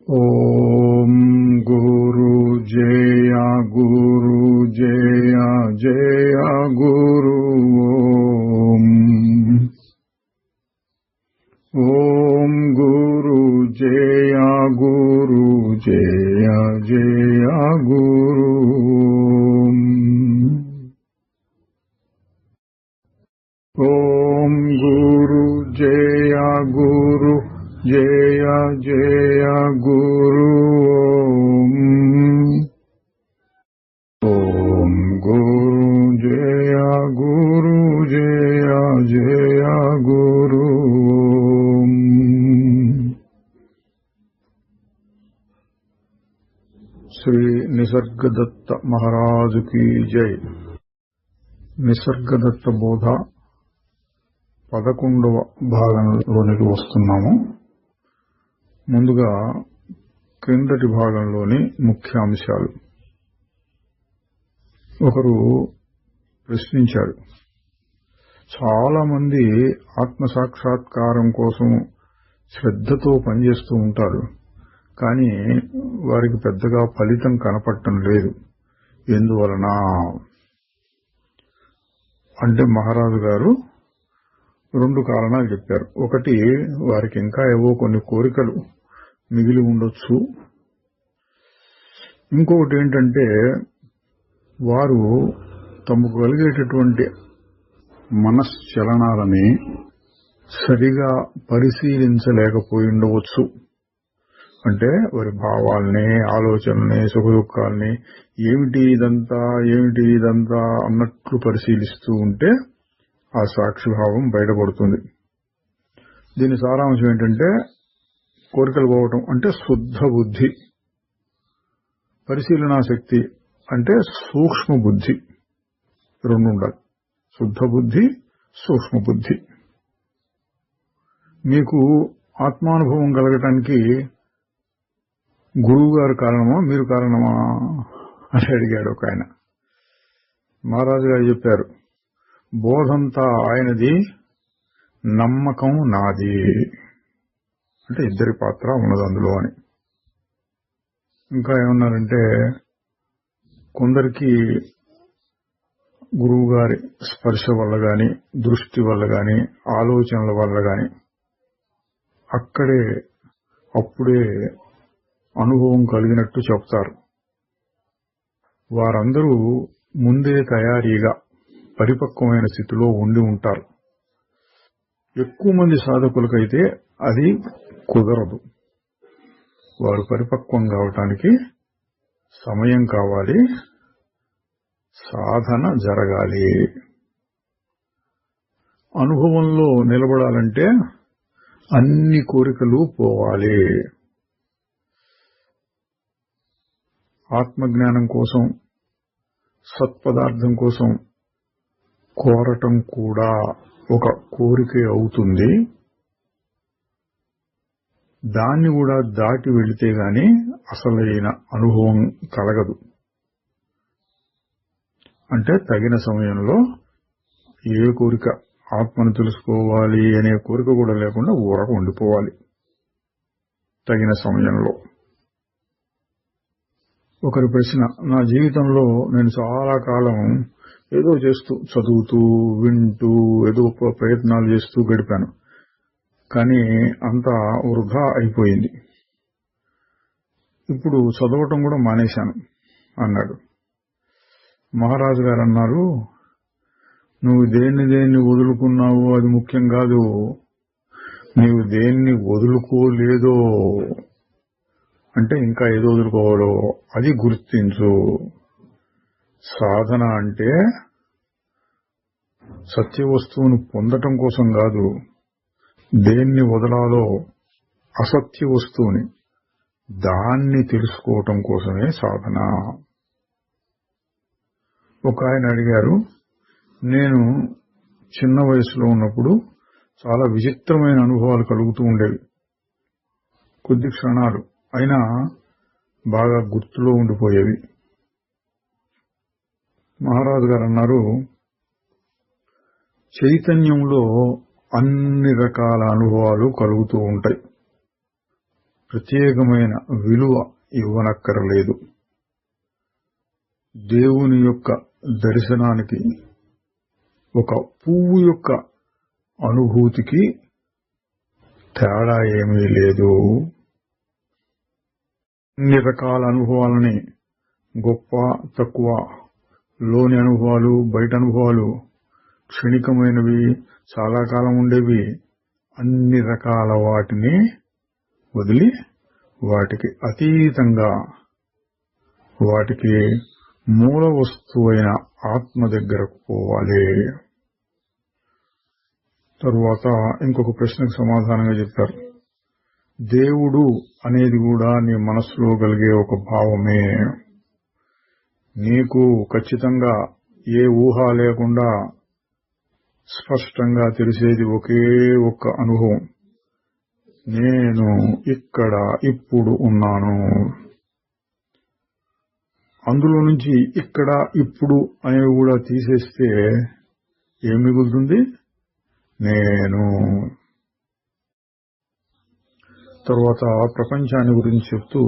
ఓం గురు జయ గురు జయ జయ గురు ఓం గురు జయ గురు జయ జయ గురు ఓం గురు జయ గురు జయ జయ గురు ఓం గురు జయ గురు జయ జయ గురు శ్రీ నిసర్గదత్త మహారాజు కీ జై. నిసర్గదత్త బోధ 11వ భాగంలోనికి వస్తున్నాము. ముందుగా క్రిందటి భాగంలోని ముఖ్యాంశాలు. ఒకరు ప్రశ్నించారు, చాలా మంది ఆత్మసాక్షాత్కారం కోసం శ్రద్ధతో పనిచేస్తూ ఉంటారు, కానీ వారికి పెద్దగా ఫలితం కనపడటం లేదు, ఎందువలన అంటే మహారాజు గారు 2 కారణాలు చెప్పారు. ఒకటి, వారికి ఇంకా ఏవో కొన్ని కోరికలు మిగిలి ఉండొచ్చు. ఇంకొకటి ఏంటంటే, వారు తమకు కలిగేటటువంటి మనశ్చలనాలని సరిగా పరిశీలించలేకపోయి ఉండవచ్చు. అంటే వారి భావాల్ని, ఆలోచనల్ని, సుఖదుఖాల్ని ఏమిటి ఇదంతా అన్నట్లు పరిశీలిస్తూ ఉంటే ఆ సాక్షిభావం బయటపడుతుంది. దీని సారాంశం ఏంటంటే, కోరికలు పోవటం అంటే శుద్ధ బుద్ధి, పరిశీలనా శక్తి అంటే సూక్ష్మ బుద్ధి, 2 ఉండాలి. శుద్ధ బుద్ధి, సూక్ష్మ బుద్ధి. మీకు ఆత్మానుభవం కలగటానికి గురువు గారు కారణమా, మీరు కారణమా అని అడిగాడు ఒక ఆయన. మహారాజు గారు చెప్పారు, బోధంతా ఆయనది, నమ్మకం నాది. అంటే ఇద్దరి పాత్ర ఉన్నది అందులో అని. ఇంకా ఏమన్నారంటే, కొందరికి గురువు గారి స్పర్శ వల్ల గాని, దృష్టి వల్ల గాని, ఆలోచనల వల్ల గాని అప్పుడే అనుభవం కలిగినట్టు చెప్తారు. వారందరూ ముందే తయారీగా పరిపక్వమైన స్థితిలో ఉండి ఉంటారు. ఎక్కువ మంది సాధకులకైతే అది కుదరదు. వారు పరిపక్వం కావటానికి సమయం కావాలి, సాధన జరగాలి. అనుభవంలో నిలబడాలంటే అన్ని కోరికలు పోవాలి. ఆత్మజ్ఞానం కోసం, సత్పదార్థం కోసం కోరటం కూడా ఒక కోరికే అవుతుంది. దాన్ని కూడా దాటి వెళితే గాని అసలైన అనుభవం కలగదు. అంటే తగిన సమయంలో ఏ కోరిక, ఆత్మను తెలుసుకోవాలి అనే కోరిక కూడా లేకుండా ఊరక ఉండిపోవాలి తగిన సమయంలో. ఒకరి ప్రశ్న, నా జీవితంలో నేను చాలా కాలం ఏదో చేస్తూ, చదువుతూ, వింటూ, ఏదో ప్రయత్నాలు చేస్తూ గడిపాను, కానీ అంతా వృధా అయిపోయింది. ఇప్పుడు చదవటం కూడా మానేశాను అన్నాడు. మహారాజు గారు అన్నారు, నువ్వు దేన్ని వదులుకున్నావో అది ముఖ్యం కాదు, నీవు దేన్ని వదులుకోలేదో, అంటే ఇంకా ఏదో వదులుకోవాలో అది గుర్తించు. సాధన అంటే సత్య వస్తువును పొందటం కోసం కాదు, దేన్ని వదలాలో అసత్య వస్తువుని, దాన్ని తెలుసుకోవటం కోసమే సాధన. ఒక ఆయన అడిగారు, నేను చిన్న వయసులో ఉన్నప్పుడు చాలా విచిత్రమైన అనుభవాలు కలుగుతూ ఉండేవి. కొద్ది క్షణాలు అయినా బాగా గుర్తులో ఉండిపోయేవి. మహారాజు గారు అన్నారు, చైతన్యంలో అన్ని రకాల అనుభవాలు కలుగుతూ ఉంటాయి. ప్రత్యేకమైన విలువ ఇవ్వనక్కరలేదు. దేవుని యొక్క దర్శనానికి, ఒక పువ్వు యొక్క అనుభూతికి తేడా ఏమీ లేదు. అన్ని రకాల అనుభవాలని, గొప్ప తక్కువ, లోని అనుభవాలు, బయట అనుభవాలు, క్షణికమైనవి, చాలా కాలం ఉండేవి, అన్ని రకాల వాటిని వదిలి వాటికి అతీతంగా, వాటికి మూల వస్తువైన ఆత్మ దగ్గరకు పోవాలి. తరువాత ఇంకొక ప్రశ్నకు సమాధానంగా చెప్పారు, దేవుడు అనేది కూడా నీ మనస్సులో కలిగే ఒక భావమే. నీకు ఖచ్చితంగా ఏ ఊహ లేకుండా స్పష్టంగా తెలిసేది ఒకే ఒక్క అనుభవం, నేను ఇక్కడ ఇప్పుడు ఉన్నాను. అందులో నుంచి ఇక్కడ ఇప్పుడు అనేవి కూడా తీసేస్తే ఏం మిగులుతుంది? నేను. తర్వాత ప్రపంచాన్ని గురించి చెప్తూ,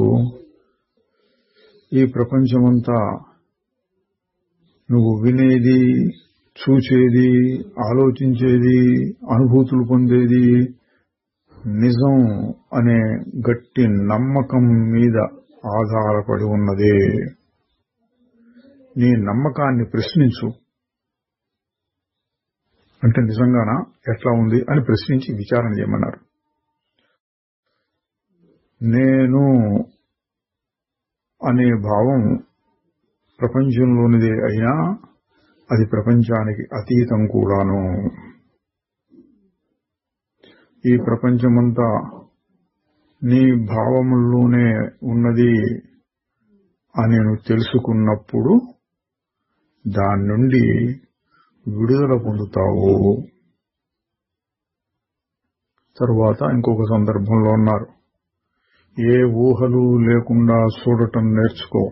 ఈ ప్రపంచమంతా నువ్వు వినేది, చూచేది, ఆలోచించేది, అనుభూతులు పొందేది నిజం అనే గట్టి నమ్మకం మీద ఆధారపడి ఉన్నదే. నీ నమ్మకాన్ని ప్రశ్నించు. అంటే నిజంగానా, ఎట్లా ఉంది అని ప్రశ్నించి విచారణ చేయమన్నారు. నేను అనే భావం ప్రపంచంలోనిదే అయినా అది ప్రపంచానికి అతీతం కూడాను. ఈ ప్రపంచమంతా నీ భావముల్లోనే ఉన్నది అని నువ్వు తెలుసుకున్నప్పుడు దాని నుండి విడుదల పొందుతావు. తరువాత ఇంకొక సందర్భంలో అన్నారు, ఏ ఊహలు లేకుండా చూడటం నేర్చుకో,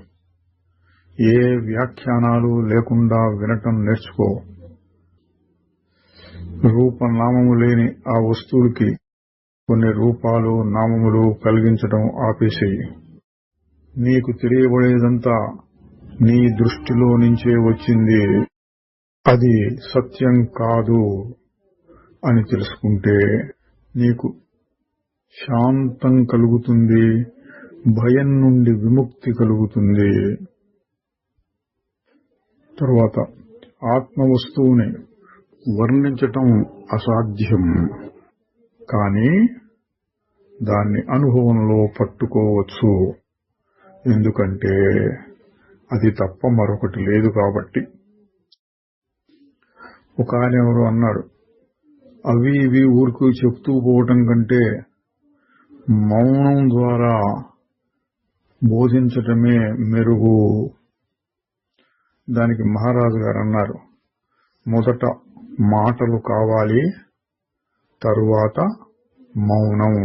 ఏ వ్యాఖ్యానాలు లేకుండా వినటం నేర్చుకో. రూపనామము లేని ఆ వస్తువులకి కొన్ని రూపాలు, నామములు కలిగించడం ఆపేసేయి. నీకు తెలియబడేదంతా నీ దృష్టిలో నుంచే వచ్చింది, అది సత్యం కాదు అని తెలుసుకుంటే నీకు శాంతం కలుగుతుంది, భయం నుండి విముక్తి కలుగుతుంది. తరువాత ఆత్మ వస్తువుని వర్ణించటం అసాధ్యం, కానీ దాన్ని అనుభవంలో పట్టుకోవచ్చు. ఎందుకంటే అది తప్ప మరొకటి లేదు కాబట్టి. ఒక ఆయన ఎవరు అన్నాడు, అవి ఇవి ఊరికి చెప్తూ పోవటం కంటే మౌనం ద్వారా బోధించటమే మెరుగు. దానికి మహారాజు గారు అన్నారు, మొదట మాటలు కావాలి, తరువాత మౌనం.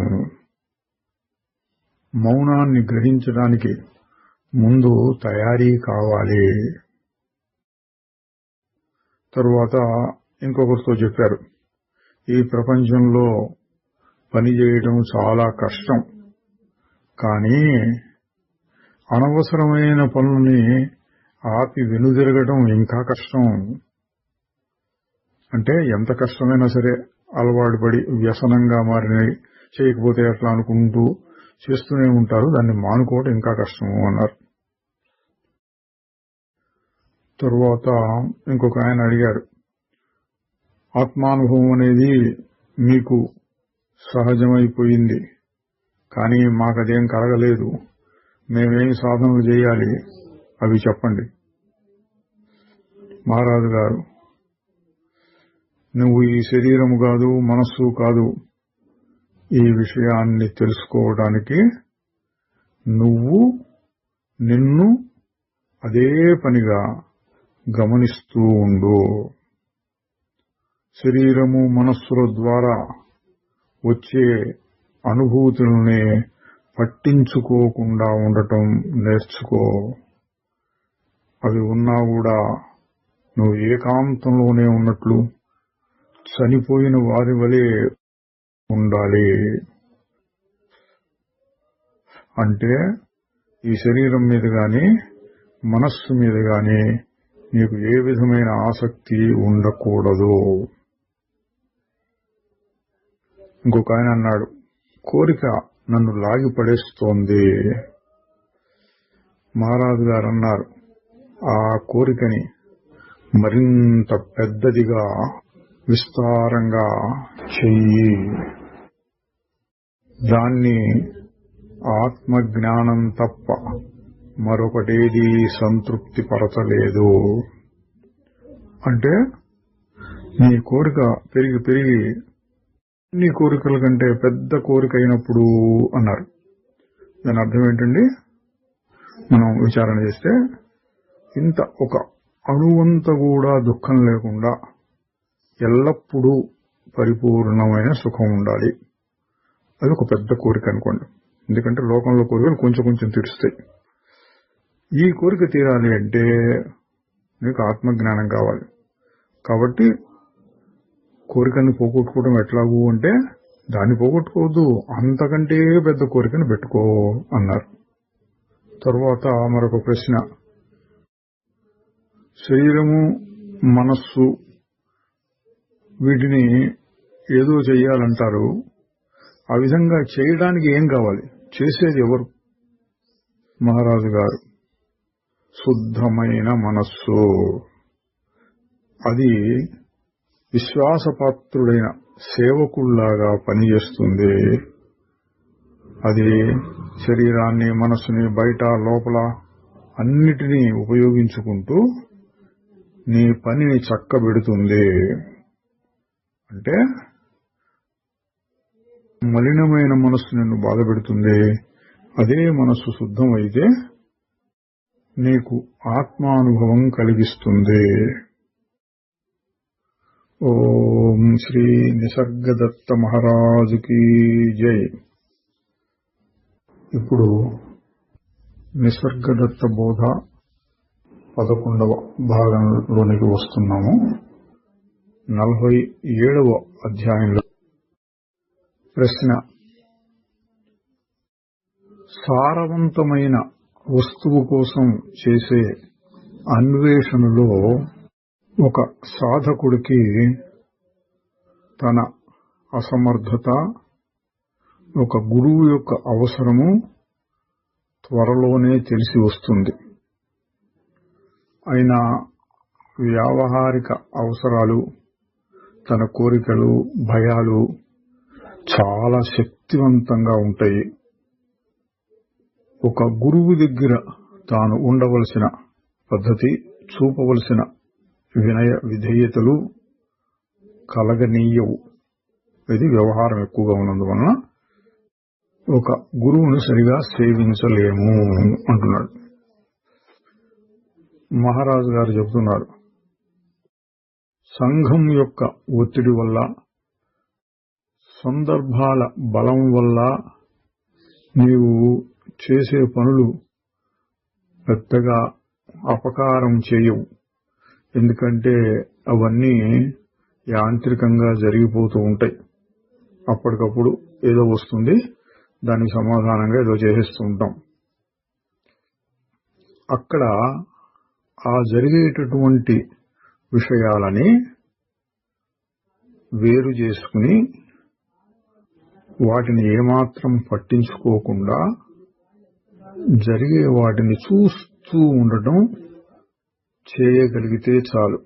మౌనాన్ని గ్రహించడానికి ముందు తయారీ కావాలి. తరువాత ఇంకొకరితో చెప్పారు, ఈ ప్రపంచంలో పనిచేయడం చాలా కష్టం, కానీ అనవసరమైన పనులని ఆపి వెనుదిరగడం ఇంకా కష్టం. అంటే ఎంత కష్టమైనా సరే అలవాటు పడి వ్యసనంగా మారినవి చేయకపోతే ఎట్లా అనుకుంటూ చేస్తూనే ఉంటారు, దాన్ని మానుకోవడం ఇంకా కష్టము అన్నారు. తరువాత ఇంకొక ఆయన అడిగారు, ఆత్మానుభవం అనేది మీకు సహజమైపోయింది, కానీ మాకదేం కలగలేదు, మేమేం సాధనలు చేయాలి అవి చెప్పండి. మహారాజు గారు, నువ్వు ఈ శరీరము కాదు, మనస్సు కాదు, ఈ విషయాన్ని తెలుసుకోవడానికి నువ్వు నిన్ను అదే పనిగా గమనిస్తూ ఉండు. శరీరము మనస్సుల ద్వారా వచ్చే అనుభూతులనే పట్టించుకోకుండా ఉండటం నేర్చుకో. అవి ఉన్నా కూడా నువ్వు ఏకాంతంలోనే ఉన్నట్లు చనిపోయిన వారి వలె ఉండాలి. అంటే ఈ శరీరం మీద గాని మనస్సు మీద గాని నీకు ఏ విధమైన ఆసక్తి ఉండకూడదు. ఇంకొక ఆయన అన్నాడు, కోరిక నన్ను లాగి పడేస్తోంది. మహారాజు గారు అన్నారు, ఆ కోరికని మరింత పెద్దదిగా విస్తారంగా చెయ్యి. దాన్ని ఆత్మజ్ఞానం తప్ప మరొకటేదీ సంతృప్తి పరచలేదు. అంటే నీ కోరిక పెరిగి పెరిగి నీ కోరికల కంటే పెద్ద కోరిక అయినప్పుడు అన్నారు. దాని అర్థం ఏంటండి? మనం విచారణ చేస్తే ఇంత ఒక అణువంత కూడా దుఃఖం లేకుండా ఎల్లప్పుడూ పరిపూర్ణమైన సుఖం ఉండాలి. అది ఒక పెద్ద కోరిక అనుకోండి. ఎందుకంటే లోకంలో కోరికలు కొంచెం కొంచెం తీరుస్తాయి. ఈ కోరిక తీరాలి అంటే నీకు ఆత్మజ్ఞానం కావాలి. కాబట్టి కోరికను పోగొట్టుకోవడం ఎట్లాగూ అంటే దాన్ని పోగొట్టుకోవద్దు, అంతకంటే పెద్ద కోరికను పెట్టుకో అన్నారు. తర్వాత మరొక ప్రశ్న, శరీరము మనస్సు వీటిని ఏదో చెయ్యాలంటారు. ఆ విధంగా చేయడానికి ఏం కావాలి? చేసేది ఎవరు? మహారాజు గారు. శుద్ధమైన మనస్సు. అది విశ్వాసపాత్రుడైన సేవకుల్లాగా పనిచేస్తుంది. అది శరీరాన్ని మనస్సుని బయట లోపల అన్నిటినీ ఉపయోగించుకుంటూ నీ పనిని చక్కబెడుతుంది. అంటే మలినమైన మనస్సు నిన్ను బాధపెడుతుంది. అదే మనస్సు శుద్ధం అయితే నీకు ఆత్మానుభవం కలిగిస్తుంది. ఓం శ్రీ నిసర్గదత్త మహారాజుకి జై. ఇప్పుడు నిసర్గదత్త బోధ 11వ భాగంలోనికి వస్తున్నాము. 47వ అధ్యాయంలో ప్రశ్న, సారవంతమైన వస్తువు కోసం చేసే అన్వేషణలో ఒక సాధకుడికి తన అసమర్థత, ఒక గురువు యొక్క అవసరము త్వరలోనే తెలిసి వస్తుంది. అయినా వ్యావహారిక అవసరాలు, తన కోరికలు, భయాలు చాలా శక్తివంతంగా ఉంటాయి. ఒక గురువు దగ్గర తాను ఉండవలసిన పద్ధతి, చూపవలసిన వినయ విధేయతలు కలగనీయవు. ఇది వ్యవహారం ఎక్కువగా ఉన్నందువలన ఒక గురువును సరిగా సేవించలేము అంటున్నాడు. మహారాజు గారు చెబుతున్నారు, సంఘం యొక్క ఒత్తిడి వల్ల, సందర్భాల బలం వల్ల నీవు చేసే పనులు పెద్దగా అపకారం చేయవు. ఎందుకంటే అవన్నీ యాంత్రికంగా జరిగిపోతూ ఉంటాయి. అప్పటికప్పుడు ఏదో వస్తుంది, దానికి సమాధానంగా ఏదో చేసేస్తూ ఉంటాం. అక్కడ ఆ జరిగేటటువంటి విషయాలని వేరు చేసుకుని వాటిని ఏమాత్రం పట్టించుకోకుండా జరిగే వాటిని చూస్తూ ఉండటం చేయగలిగితే చాలు.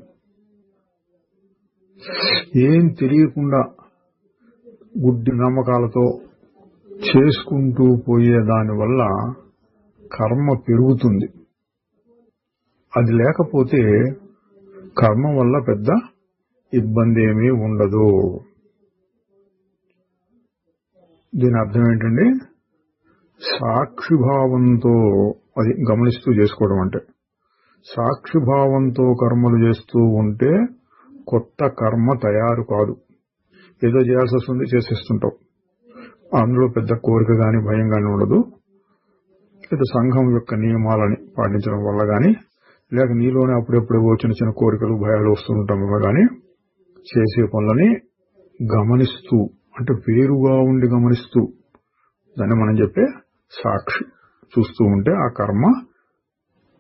ఏం తెలియకుండా గుడ్డి నమ్మకాలతో చేసుకుంటూ పోయే దానివల్ల కర్మ పెరుగుతుంది. అది లేకపోతే కర్మ వల్ల పెద్ద ఇబ్బంది ఏమీ ఉండదు. దీని అర్థం ఏంటండి? సాక్షిభావంతో అది గమనిస్తూ చేసుకోవడం అంటే, సాక్షిభావంతో కర్మలు చేస్తూ ఉంటే కొత్త కర్మ తయారు కాదు. ఏదో చేయాల్సి వస్తుంది, చేసేస్తుంటావు. అందులో పెద్ద కోరిక గాని భయం గాని ఉండదు. లేదా సంఘం యొక్క నియమాలని పాటించడం వల్ల గాని, లేక నీలోనే అప్పుడెప్పుడేవో చిన్న చిన్న కోరికలు భయాలు వస్తుండటం వల్ల గాని చేసే పనులని గమనిస్తూ, అంటే వేరుగా ఉండి గమనిస్తూ, దాన్ని మనం చెప్పే సాక్షి. చూస్తూ ఉంటే ఆ కర్మ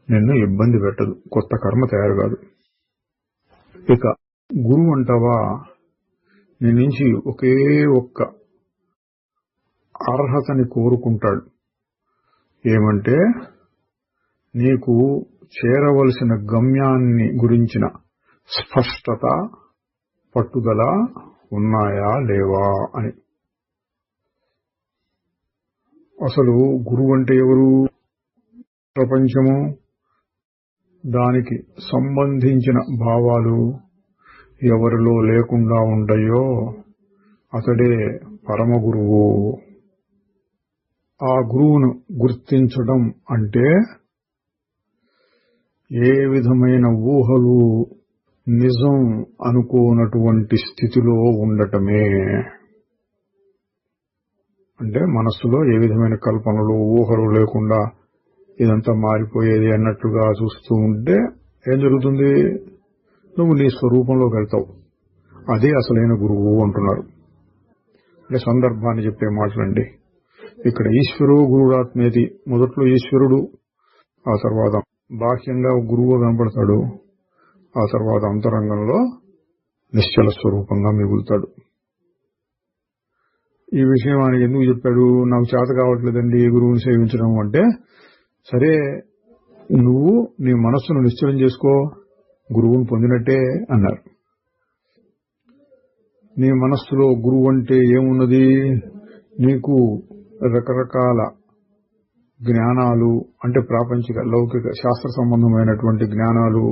నిన్ను ఇబ్బంది పెట్టదు, కొత్త కర్మ తయారు కాదు. ఇక గురువు అంటావా, నీ నుంచి ఒకే ఒక్క అర్హతని కోరుకుంటాడు. ఏమంటే నీకు చేరవలసిన గమ్యాన్ని గురించిన స్పష్టత, పట్టుదల ఉన్నాయా లేవా అని. అసలు గురువు అంటే ఎవరు? ప్రపంచము, దానికి సంబంధించిన భావాలు ఎవరిలో లేకుండా ఉంటాయో అతడే పరమ గురువు. ఆ గురువును గుర్తించడం అంటే ఏ విధమైన ఊహలు నిజం అనుకోనటువంటి స్థితిలో ఉండటమే. అంటే మనస్సులో ఏ విధమైన కల్పనలు, ఊహలు లేకుండా ఇదంతా మారిపోయేది అన్నట్లుగా చూస్తూ ఉంటే ఏం జరుగుతుంది? నువ్వు నీ స్వరూపంలోకి వెళ్తావు. అదే అసలైన గురువు అంటున్నారు. అంటే సందర్భాన్ని చెప్పే మాటలండి. ఇక్కడ ఈశ్వరో గురురాత్మేతి, మొదట్లో ఈశ్వరుడు, ఆ తర్వాత బాహ్యంగా గురువు కనపడతాడు, ఆ తర్వాత అంతరంగంలో నిశ్చల స్వరూపంగా మిగులుతాడు. ఈ విషయం ఆయన ఎందుకు చెప్పాడు? నాకు చేత కావట్లేదండి గురువుని సేవించడం అంటే, సరే నువ్వు నీ మనస్సును నిశ్చలం చేసుకో, గురువుని పొందినట్టే అన్నారు. నీ మనస్సులో గురువు అంటే ఏమున్నది? నీకు రకరకాల జ్ఞానాలు, అంటే ప్రాపంచిక, లౌకిక, శాస్త్ర సంబంధమైనటువంటి జ్ఞానాలు,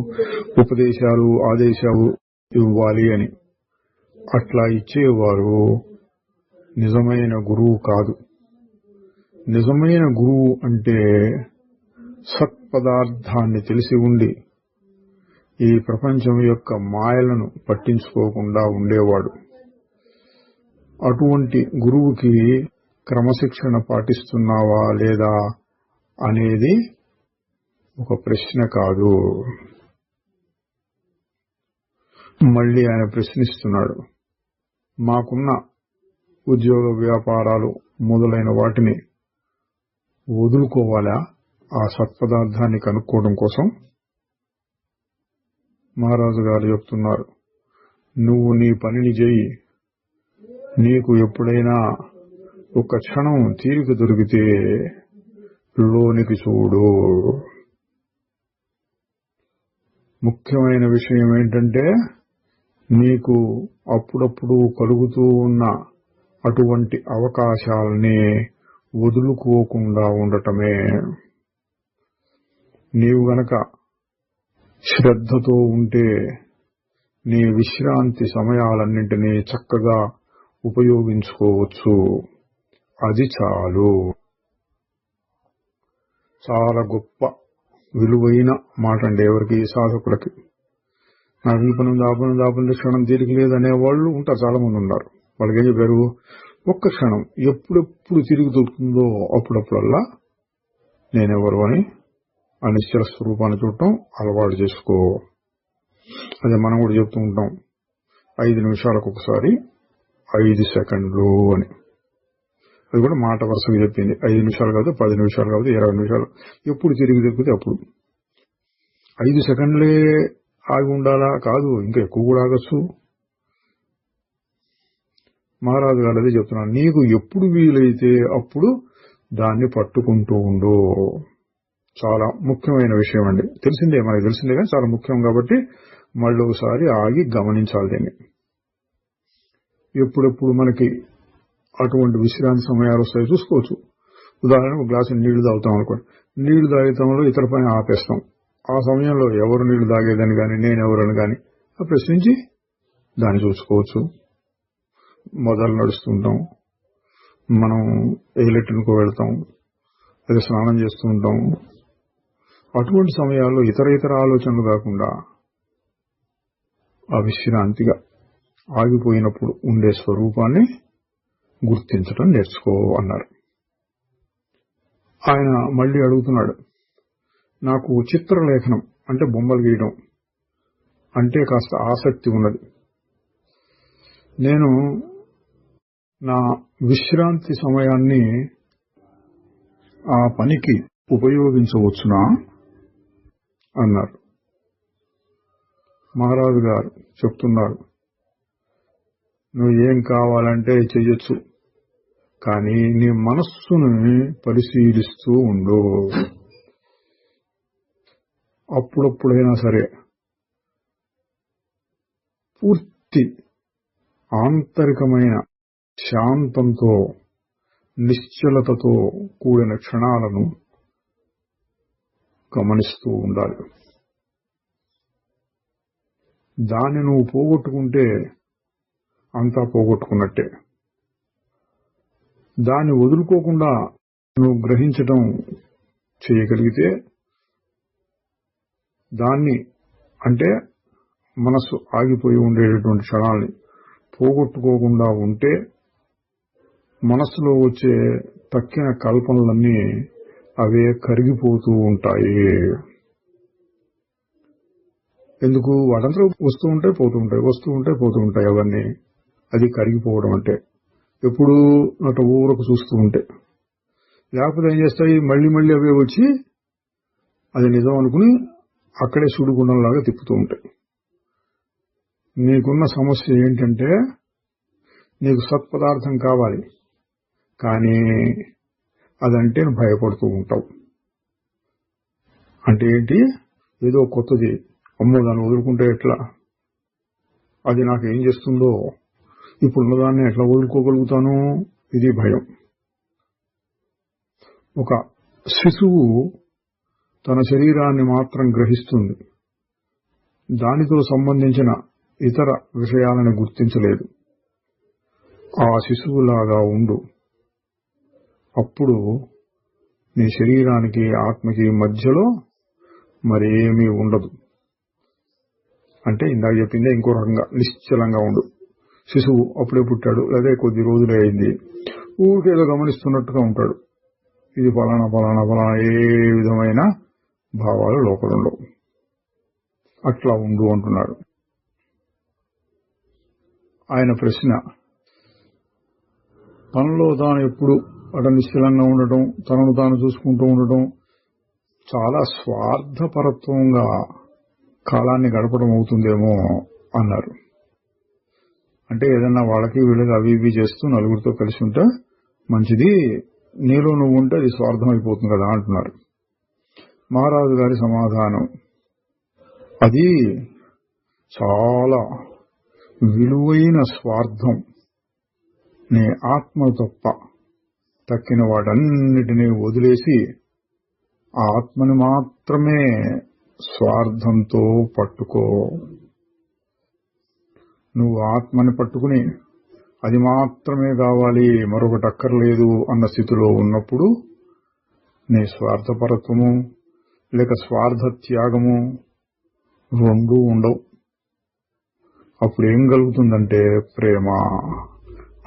ఉపదేశాలు, ఆదేశాలు ఇవ్వాలి అని. అట్లా ఇచ్చేవారు నిజమైన గురువు కాదు. నిజమైన గురువు అంటే సత్పదార్థాన్ని తెలిసి ఉండి ఈ ప్రపంచం యొక్క మాయలను పట్టించుకోకుండా ఉండేవాడు. అటువంటి గురువుకి క్రమశిక్షణ పాటిస్తున్నావా లేదా అనేది ఒక ప్రశ్న కాదు. మళ్ళీ ఆయన ప్రశ్నిస్తున్నాడు. మాకున్న ఉద్యోగ వ్యాపారాలు మొదలైన వాటిని వదులుకోవాలా ఆ సత్పదార్థాన్ని కనుక్కోవడం కోసం? మహారాజు గారు చెప్తున్నారు, నువ్వు నీ పనిని చేయి. నీకు ఎప్పుడైనా ఒక క్షణం తీరిక దొరికితే లోనికి చూడు. ముఖ్యమైన విషయం ఏంటంటే నీకు అప్పుడప్పుడు కలుగుతూ ఉన్న అటువంటి అవకాశాలని వదులుకోకుండా ఉండటమే. నీవు గనక శ్రద్ధతో ఉంటే నీ విశ్రాంతి సమయాలన్నింటినీ చక్కగా ఉపయోగించుకోవచ్చు. అది చాలు. చాలా గొప్ప విలువైన మాట అండి ఎవరికి? సాధకులకి. నాకు ఈ పని దాపనం క్షణం తీరిక లేదనే వాళ్ళు ఉంటారు, చాలా మంది ఉన్నారు. వాళ్ళకి ఏం చెప్పారు? ఒక్క క్షణం ఎప్పుడెప్పుడు తిరిగి దొరుకుతుందో అప్పుడప్పుడల్లా నేనెవరు అని ఆ నిశ్చల స్వరూపాన్ని చూడటం అలవాటు చేసుకో. అదే మనం కూడా చెప్తూ ఉంటాం, 5 నిమిషాలకు ఒకసారి 5 సెకండ్లు అని. అది కూడా మాట వరుసగా చెప్పింది. 5 నిమిషాలు కాదు, 10 నిమిషాలు కాదు, 20 నిమిషాలు, ఎప్పుడు తిరిగి దొరికితే అప్పుడు. 5 సెకండ్లే ఆగి ఉండాలా? కాదు, ఇంకా ఎక్కువ కూడా ఆగచ్చు. మహారాజు గారు అదే చెప్తున్నాను, నీకు ఎప్పుడు వీలైతే అప్పుడు దాన్ని పట్టుకుంటూ ఉండు. చాలా ముఖ్యమైన విషయం అండి. తెలిసిందే, మనకు తెలిసిందే కానీ చాలా ముఖ్యం కాబట్టి మళ్ళీ ఒకసారి ఆగి గమనించాలి దీన్ని. ఎప్పుడెప్పుడు మనకి అటువంటి విశ్రాంతి సమయాలు వస్తాయి చూసుకోవచ్చు. ఉదాహరణకు గ్లాసు నీళ్లు తాగుతాం అనుకోండి, నీళ్లు తాగుతాంలో ఇతర పని ఆపేస్తాం. ఆ సమయంలో ఎవరు నీళ్లు తాగేదని కానీ నేనెవరని కానీ ప్రశ్నించి దాన్ని చూసుకోవచ్చు. మొదలు నడుస్తుంటాం, మనం ఏ లెట్రిన్కో వెళ్తాం, లేదా స్నానం చేస్తూ ఉంటాం. అటువంటి సమయాల్లో ఇతర ఆలోచనలు కాకుండా ఆ విశ్రాంతిగా ఆగిపోయినప్పుడు ఉండే స్వరూపాన్ని గుర్తించడం నేర్చుకో అన్నారు. ఆయన మళ్ళీ అడుగుతున్నాడు, నాకు చిత్రలేఖనం అంటే బొమ్మలు గీయడం అంటే కాస్త ఆసక్తి ఉన్నది. నేను నా విశ్రాంతి సమయాన్ని ఆ పనికి ఉపయోగించవచ్చునా అన్నారు. మహారాజు గారు చెప్తున్నారు, నువ్వు ఏం కావాలంటే చెయ్యొచ్చు, కానీ నీ మనస్సుని పరిశీలిస్తూ ఉండు. అప్పుడప్పుడైనా సరే పూర్తి ఆంతరికమైన శాంతంతో నిశ్చలతతో కూడిన క్షణాలను గమనిస్తూ ఉండాలి. దాన్ని నువ్వు పోగొట్టుకుంటే అంతా పోగొట్టుకున్నట్టే. దాన్ని వదులుకోకుండా నువ్వు గ్రహించటం చేయగలిగితే, దాన్ని అంటే మనస్సు ఆగిపోయి ఉండేటటువంటి క్షణాల్ని పోగొట్టుకోకుండా ఉంటే మనస్సులో వచ్చే తక్కిన కల్పనలన్నీ అవే కరిగిపోతూ ఉంటాయి. ఎందుకు? వాటంతా వస్తూ ఉంటాయి, పోతూ ఉంటాయి, వస్తూ ఉంటాయి, పోతూ ఉంటాయి. అవన్నీ అది కరిగిపోవడం అంటే ఎప్పుడు అటు ఊరకు చూస్తూ ఉంటే. లేకపోతే ఏం చేస్తాయి, మళ్ళీ మళ్ళీ అవే వచ్చి అది నిజం అనుకుని అక్కడే సుడిగుండంలాగా తిప్పుతూ ఉంటాయి. నీకున్న సమస్య ఏంటంటే, నీకు సత్పదార్థం కావాలి, కానీ అదంటే భయపడుతూ ఉంటావు. అంటే ఏంటి? ఏదో కొత్తది, అమ్మో దాన్ని వదులుకుంటే ఎట్లా, అది నాకు ఏం చేస్తుందో, ఇప్పుడున్నదాన్ని ఎట్లా వదులుకోగలుగుతాను, ఇది భయం. ఒక శిశువు తన శరీరాన్ని మాత్రం గ్రహిస్తుంది, దానితో సంబంధించిన ఇతర విషయాలను గుర్తించలేదు. ఆ శిశువులాగా ఉండు. అప్పుడు నీ శరీరానికి ఆత్మకి మధ్యలో మరేమీ ఉండదు. అంటే ఇందాక చెప్పిందే ఇంకో రకంగా నిశ్చలంగా ఉండు. శిశువు అప్పుడే పుట్టాడు, లేదా కొద్ది రోజులే అయింది, ఊరికేదో గమనిస్తున్నట్టుగా ఉంటాడు. ఇది ఫలానా ఫలానా ఫలానా, ఏ విధమైన భావాలు లోపలుండవు. అట్లా ఉండు అంటున్నాడు. ఆయన ప్రశ్న, తనలో తాను ఎప్పుడు అట నిశ్చలంగా ఉండటం, తనను తాను చూసుకుంటూ ఉండటం, చాలా స్వార్థపరత్వంగా కాలాన్ని గడపడం అవుతుందేమో అన్నారు. అంటే ఏదన్నా వాళ్ళకి వీళ్ళకి అవి ఇవి చేస్తూ నలుగురితో కలిసి ఉంటే మంచిది, నీలో నువ్వు ఉంటే అది స్వార్థం అయిపోతుంది కదా అంటున్నారు. మహారాజు గారి సమాధానం, అది చాలా విలువైన స్వార్థం. నీ ఆత్మ తప్ప తక్కిన వాటన్నిటినీ వదిలేసి ఆ ఆత్మని మాత్రమే స్వార్థంతో పట్టుకో. నువ్వు ఆత్మని పట్టుకుని అది మాత్రమే కావాలి, మరొకటి అక్కర్లేదు అన్న స్థితిలో ఉన్నప్పుడు నీ స్వార్థపరత్వము లేక స్వార్థ త్యాగము రెండూ ఉండవు. అప్పుడు ఏం కలుగుతుందంటే ప్రేమ.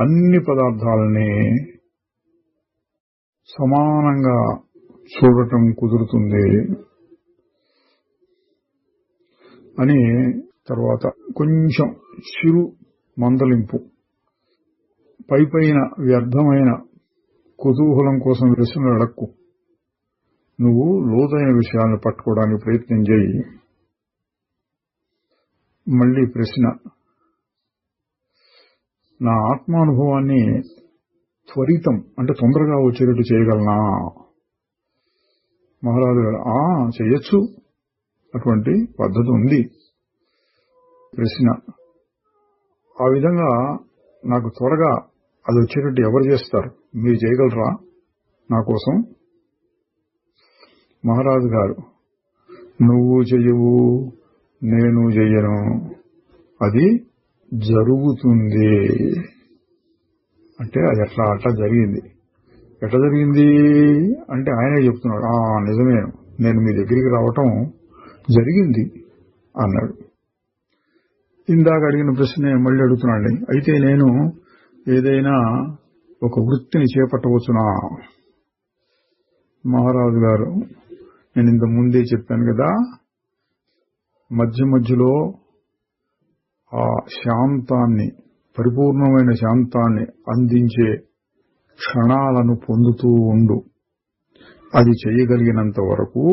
అన్ని పదార్థాలని సమానంగా చూడటం కుదురుతుంది అని తర్వాత కొంచెం చిరు మందలింపు, పైపైన వ్యర్థమైన కుతూహలం కోసం ప్రశ్నలు అడక్కు. నువ్వు లోతైన విషయాలను పట్టుకోవడానికి ప్రయత్నం చేయి. మళ్ళీ ప్రశ్న, నా ఆత్మానుభవాన్ని త్వరితం అంటే తొందరగా వచ్చేటట్టు చేయగలనా? మహారాజు గారు, చెయ్యొచ్చు, అటువంటి పద్ధతి ఉంది. ప్రశ్న, ఆ విధంగా నాకు త్వరగా అది వచ్చేటట్టు ఎవరు చేస్తారు? మీరు చేయగలరా నా కోసం? మహారాజు గారు, నువ్వు చెయ్యవు, నేను చెయ్యను, అది జరుగుతుంది. అంటే అది అట్లా జరిగింది. ఎట్లా జరిగింది అంటే ఆయనే చెప్తున్నాడు, నిజమే, నేను మీ దగ్గరికి రావటం జరిగింది అన్నాడు. ఇందాక అడిగిన ప్రశ్నే మళ్ళీ అడుగుతున్నాండి. అయితే నేను ఏదైనా ఒక వృత్తిని చేపట్టవచ్చునా? మహారాజు గారు, నేను ఇంత ముందే చెప్పాను కదా, మధ్య మధ్యలో ఆ శాంతాన్ని, పరిపూర్ణమైన శాంతాన్ని అందించే క్షణాలను పొందుతూ ఉండు. అది చేయగలిగినంత వరకు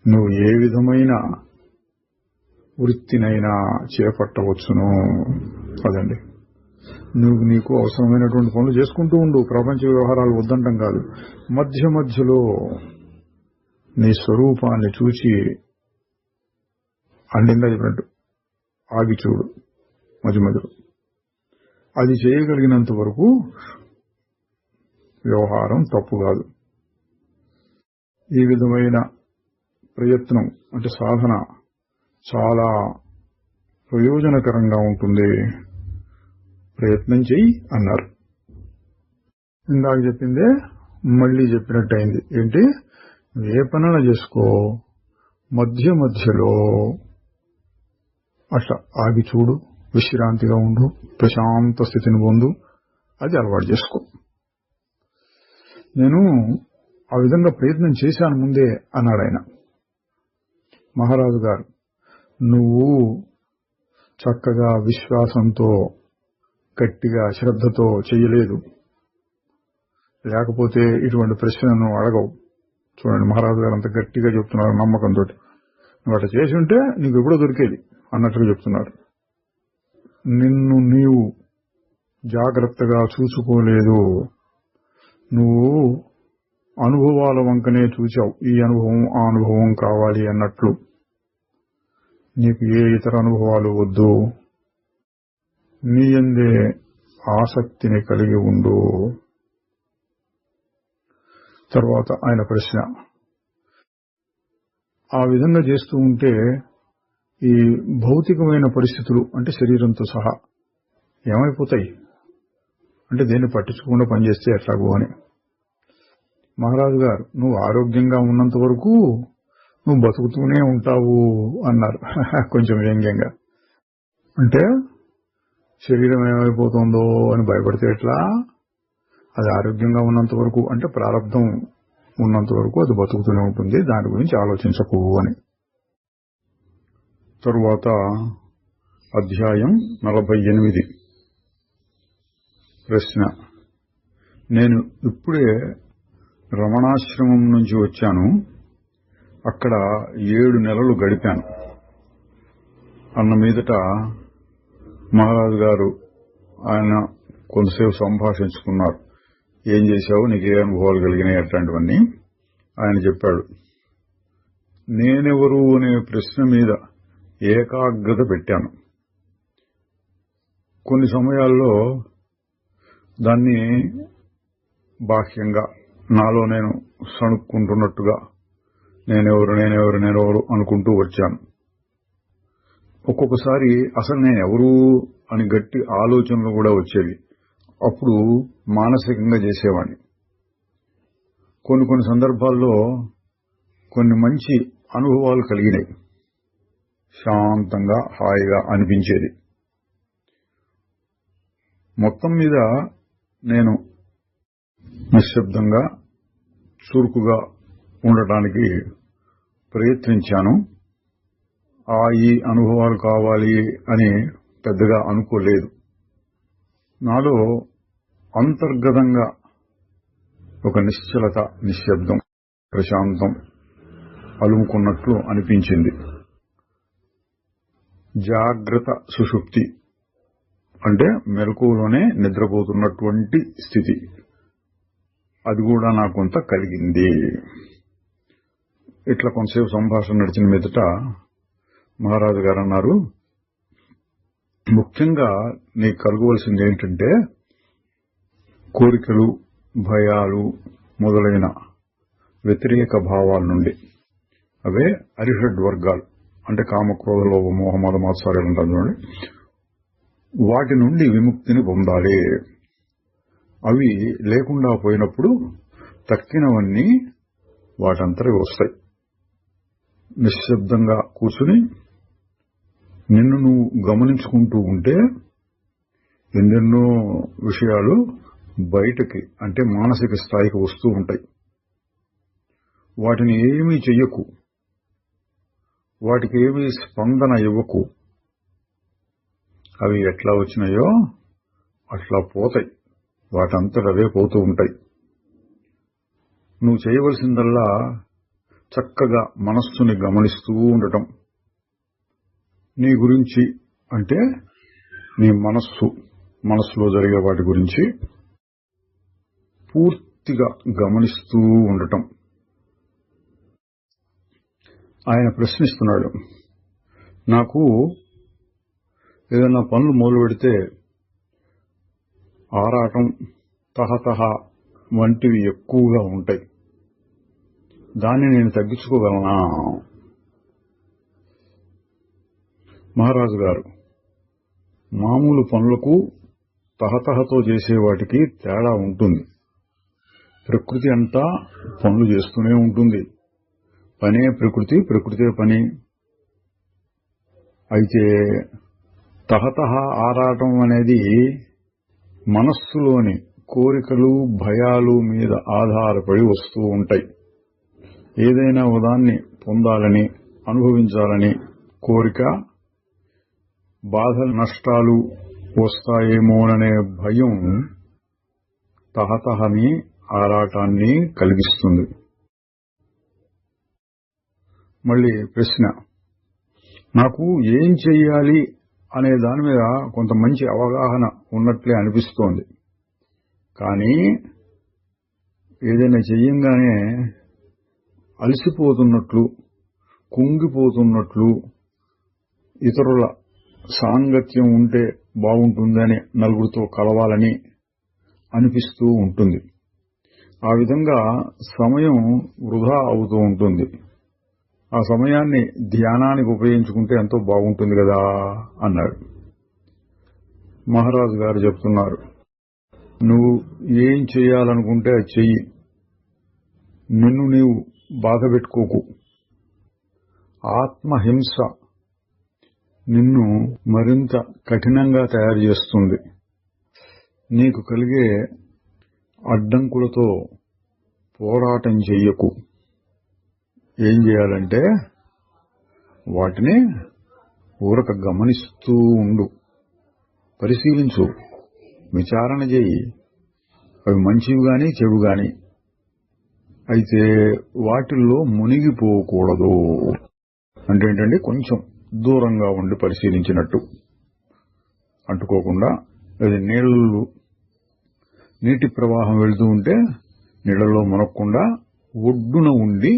నువ్వు ఏ విధమైన వృత్తినైనా చేపట్టవచ్చును. అదండి, నువ్వు నీకు అవసరమైనటువంటి పనులు చేసుకుంటూ ఉండు. ప్రపంచ వ్యవహారాలు వద్దంటం కాదు. మధ్య మధ్యలో నీ స్వరూపాన్ని చూచి అండిందా చెప్పినట్టు ఆగి చూడు మధ్య మధ్యలో. అది చేయగలిగినంత వరకు వ్యవహారం తప్పు కాదు. ఈ విధమైన ప్రయత్నం అంటే సాధన చాలా ప్రయోజనకరంగా ఉంటుంది. ప్రయత్నం చెయ్యి అన్నారు. ఇందాక చెప్పిందే మళ్లీ చెప్పినట్టయింది. ఏంటి, ఏ పనులు చేసుకో, మధ్య మధ్యలో అట్లా ఆగి చూడు, విశ్రాంతిగా ఉండు, ప్రశాంత స్థితిని పొందు. అది అలవాటు చేసుకో. నేను ఆ విధంగా ప్రయత్నం చేశాను ముందే అన్నాడు ఆయన. మహారాజు గారు, నువ్వు చక్కగా విశ్వాసంతో గట్టిగా శ్రద్ధతో చెయ్యలేదు, లేకపోతే ఇటువంటి ప్రశ్నను అడగవు. చూడండి, మహారాజు గారు అంత గట్టిగా చెప్తున్నారు నమ్మకంతో. నువ్వు అట్లా చేసి ఉంటే నీకు ఎప్పుడో దొరికేది అన్నట్టుగా చెప్తున్నారు. నిన్ను నీవు జాగ్రత్తగా చూసుకోలేదు. నువ్వు అనుభవాల వంకనే చూచావు. ఈ అనుభవం ఆ అనుభవం కావాలి అన్నట్లు. నీకు ఏ ఇతర అనుభవాలు వద్దు. నీ యందే ఆసక్తిని కలిగి ఉండు. తర్వాత ఆయన ప్రశ్న, ఆ విధంగా చేస్తూ ఉంటే ఈ భౌతికమైన పరిస్థితులు అంటే శరీరంతో సహా ఏమైపోతాయి అంటే దేన్ని పట్టించకుండా పనిచేస్తే ఎట్లాగో అని. మహారాజు గారు, నువ్వు ఆరోగ్యంగా ఉన్నంత వరకు నువ్వు బతుకుతూనే ఉంటావు అన్నారు కొంచెం వ్యంగ్యంగా. అంటే శరీరం ఏమైపోతుందో అని భయపడితే ఎట్లా? అది ఆరోగ్యంగా ఉన్నంత వరకు అంటే ప్రారంధం ఉన్నంత వరకు అది బతుకుతూనే ఉంటుంది, దాని గురించి ఆలోచించకు అని. తరువాత అధ్యాయం 48. ప్రశ్న, నేను ఇప్పుడే రమణాశ్రమం నుంచి వచ్చాను. అక్కడ 7 నెలలు గడిపాను అన్న మీదట మహారాజు గారు ఆయన కొంతసేపు సంభాషించుకున్నారు. ఏం చేశావు, నీకు ఏ అనుభవాలు కలిగినాయి అట్లాంటివన్నీ ఆయన చెప్పాడు. నేనెవరు అనే ప్రశ్న మీద ఏకాగ్రత పెట్టాను. కొన్ని సమయాల్లో దాన్ని బాహ్యంగా నాలో నేను సణుక్కుంటున్నట్టుగా నేనెవరు అనుకుంటూ వచ్చాను. ఒక్కొక్కసారి అసలు నేనెవరు అని గట్టి ఆలోచనలు కూడా వచ్చేవి. అప్పుడు మానసికంగా చేసేవాడిని. కొన్ని సందర్భాల్లో కొన్ని మంచి అనుభవాలు కలిగినాయి. శాంతంగా హాయిగా అనిపించేది. మొత్తం మీద నేను నిశ్శబ్దంగా చురుకుగా ఉండటానికి ప్రయత్నించాను. ఈ అనుభవాలు కావాలి అని పెద్దగా అనుకోలేదు. నాలో అంతర్గతంగా ఒక నిశ్చలత, నిశ్శబ్దం, ప్రశాంతం అలుముకున్నట్లు అనిపించింది. జాగ్రత్త సుషుప్తి అంటే మెలకువలోనే నిద్రపోతున్నటువంటి స్థితి, అది కూడా నాకు కొంత కలిగింది. ఇట్లా కొంతసేపు సంభాషణ నడిచిన మీదట మహారాజు గారు అన్నారు, ముఖ్యంగా నీకు కలగవలసింది ఏంటంటే కోరికలు, భయాలు మొదలైన వ్యతిరేక భావాల నుండి, అవే అరిషడ్ వర్గాలు అంటే కామక్రోధ లోభ మోహ మద మాత్సర్యాలు ఉంటారు చూడండి, వాటి నుండి విముక్తిని పొందాలి. అవి లేకుండా పోయినప్పుడు తక్కినవన్నీ వాటంతరే వస్తాయి. నిశ్శబ్దంగా కూర్చుని నిన్ను నువ్వు గమనించుకుంటూ ఉంటే ఎన్నెన్నో విషయాలు బయటకి అంటే మానసిక స్థాయికి వస్తూ ఉంటాయి. వాటిని ఏమీ చెయ్యకు, వాటికి ఏమీ స్పందన ఇవ్వకు. అవి ఎట్లా వచ్చినాయో అట్లా పోతాయి, వాటంతట అవే పోతూ ఉంటాయి. నువ్వు చేయవలసిందల్లా చక్కగా మనస్సుని గమనిస్తూ ఉండటం. నీ గురించి అంటే నీ మనస్సులో జరిగే వాటి గురించి పూర్తిగా గమనిస్తూ ఉండటం. ఆయన ప్రశ్నిస్తున్నాడు, నాకు ఏదైనా పనులు మొదలు పెడితే ఆరాటం, తహతహ వంటివి ఎక్కువగా ఉంటాయి. దాన్ని నేను తగ్గించుకోగలనా? మహారాజు గారు, మామూలు పనులకు తహతహతో చేసేవాటికి తేడా ఉంటుంది. ప్రకృతి అంతా పనులు చేస్తూనే ఉంటుంది. పనే ప్రకృతి, ప్రకృతే పని. అయితే తహతహ ఆరాటం అనేది మనస్సులోని కోరికలు, భయాలు మీద ఆధారపడి వస్తూ ఉంటాయి. ఏదైనా ఉదాన్ని పొందాలని, అనుభవించాలని కోరిక, బాధ, నష్టాలు వస్తాయేమోననే భయం తహతహని, ఆరాటాన్ని కలిగిస్తుంది. మళ్ళీ ప్రశ్న, నాకు ఏం చెయ్యాలి అనే దాని మీద కొంత మంచి అవగాహన ఉన్నట్లే అనిపిస్తోంది. కానీ ఏదైనా చెయ్యంగానే అలసిపోతున్నట్లు, కుంగిపోతున్నట్లు, ఇతరుల సాంగత్యం ఉంటే బాగుంటుందని, నలుగురితో కలవాలని అనిపిస్తూ ఉంటుంది. ఆ విధంగా సమయం వృధా అవుతూ ఉంటుంది. ఆ సమయాన్ని ధ్యానానికి ఉపయోగించుకుంటే ఎంతో బాగుంటుంది కదా అన్నాడు. మహారాజు గారు చెప్తున్నారు, నువ్వు ఏం చేయాలనుకుంటే అది చెయ్యి. నిన్ను నీవు బాధ పెట్టుకోకు. ఆత్మహింస నిన్ను మరింత కఠినంగా తయారు చేస్తుంది. నీకు కలిగే అడ్డంకులతో పోరాటం చెయ్యకు. ఏం చేయాలంటే వాటిని ఊరక గమనిస్తూ ఉండు, పరిశీలించు, విచారణ చేయి. అవి మంచివి గాని, చెడు గాని. అయితే వాటిల్లో మునిగిపోకూడదు. అంటే ఏంటంటే కొంచెం దూరంగా ఉండి పరిశీలించినట్టు. అంటుకోకుండా, అది నీటి ప్రవాహం వెళ్తూ ఉంటే నీళ్లలో మునక్కుండా ఒడ్డున ఉండి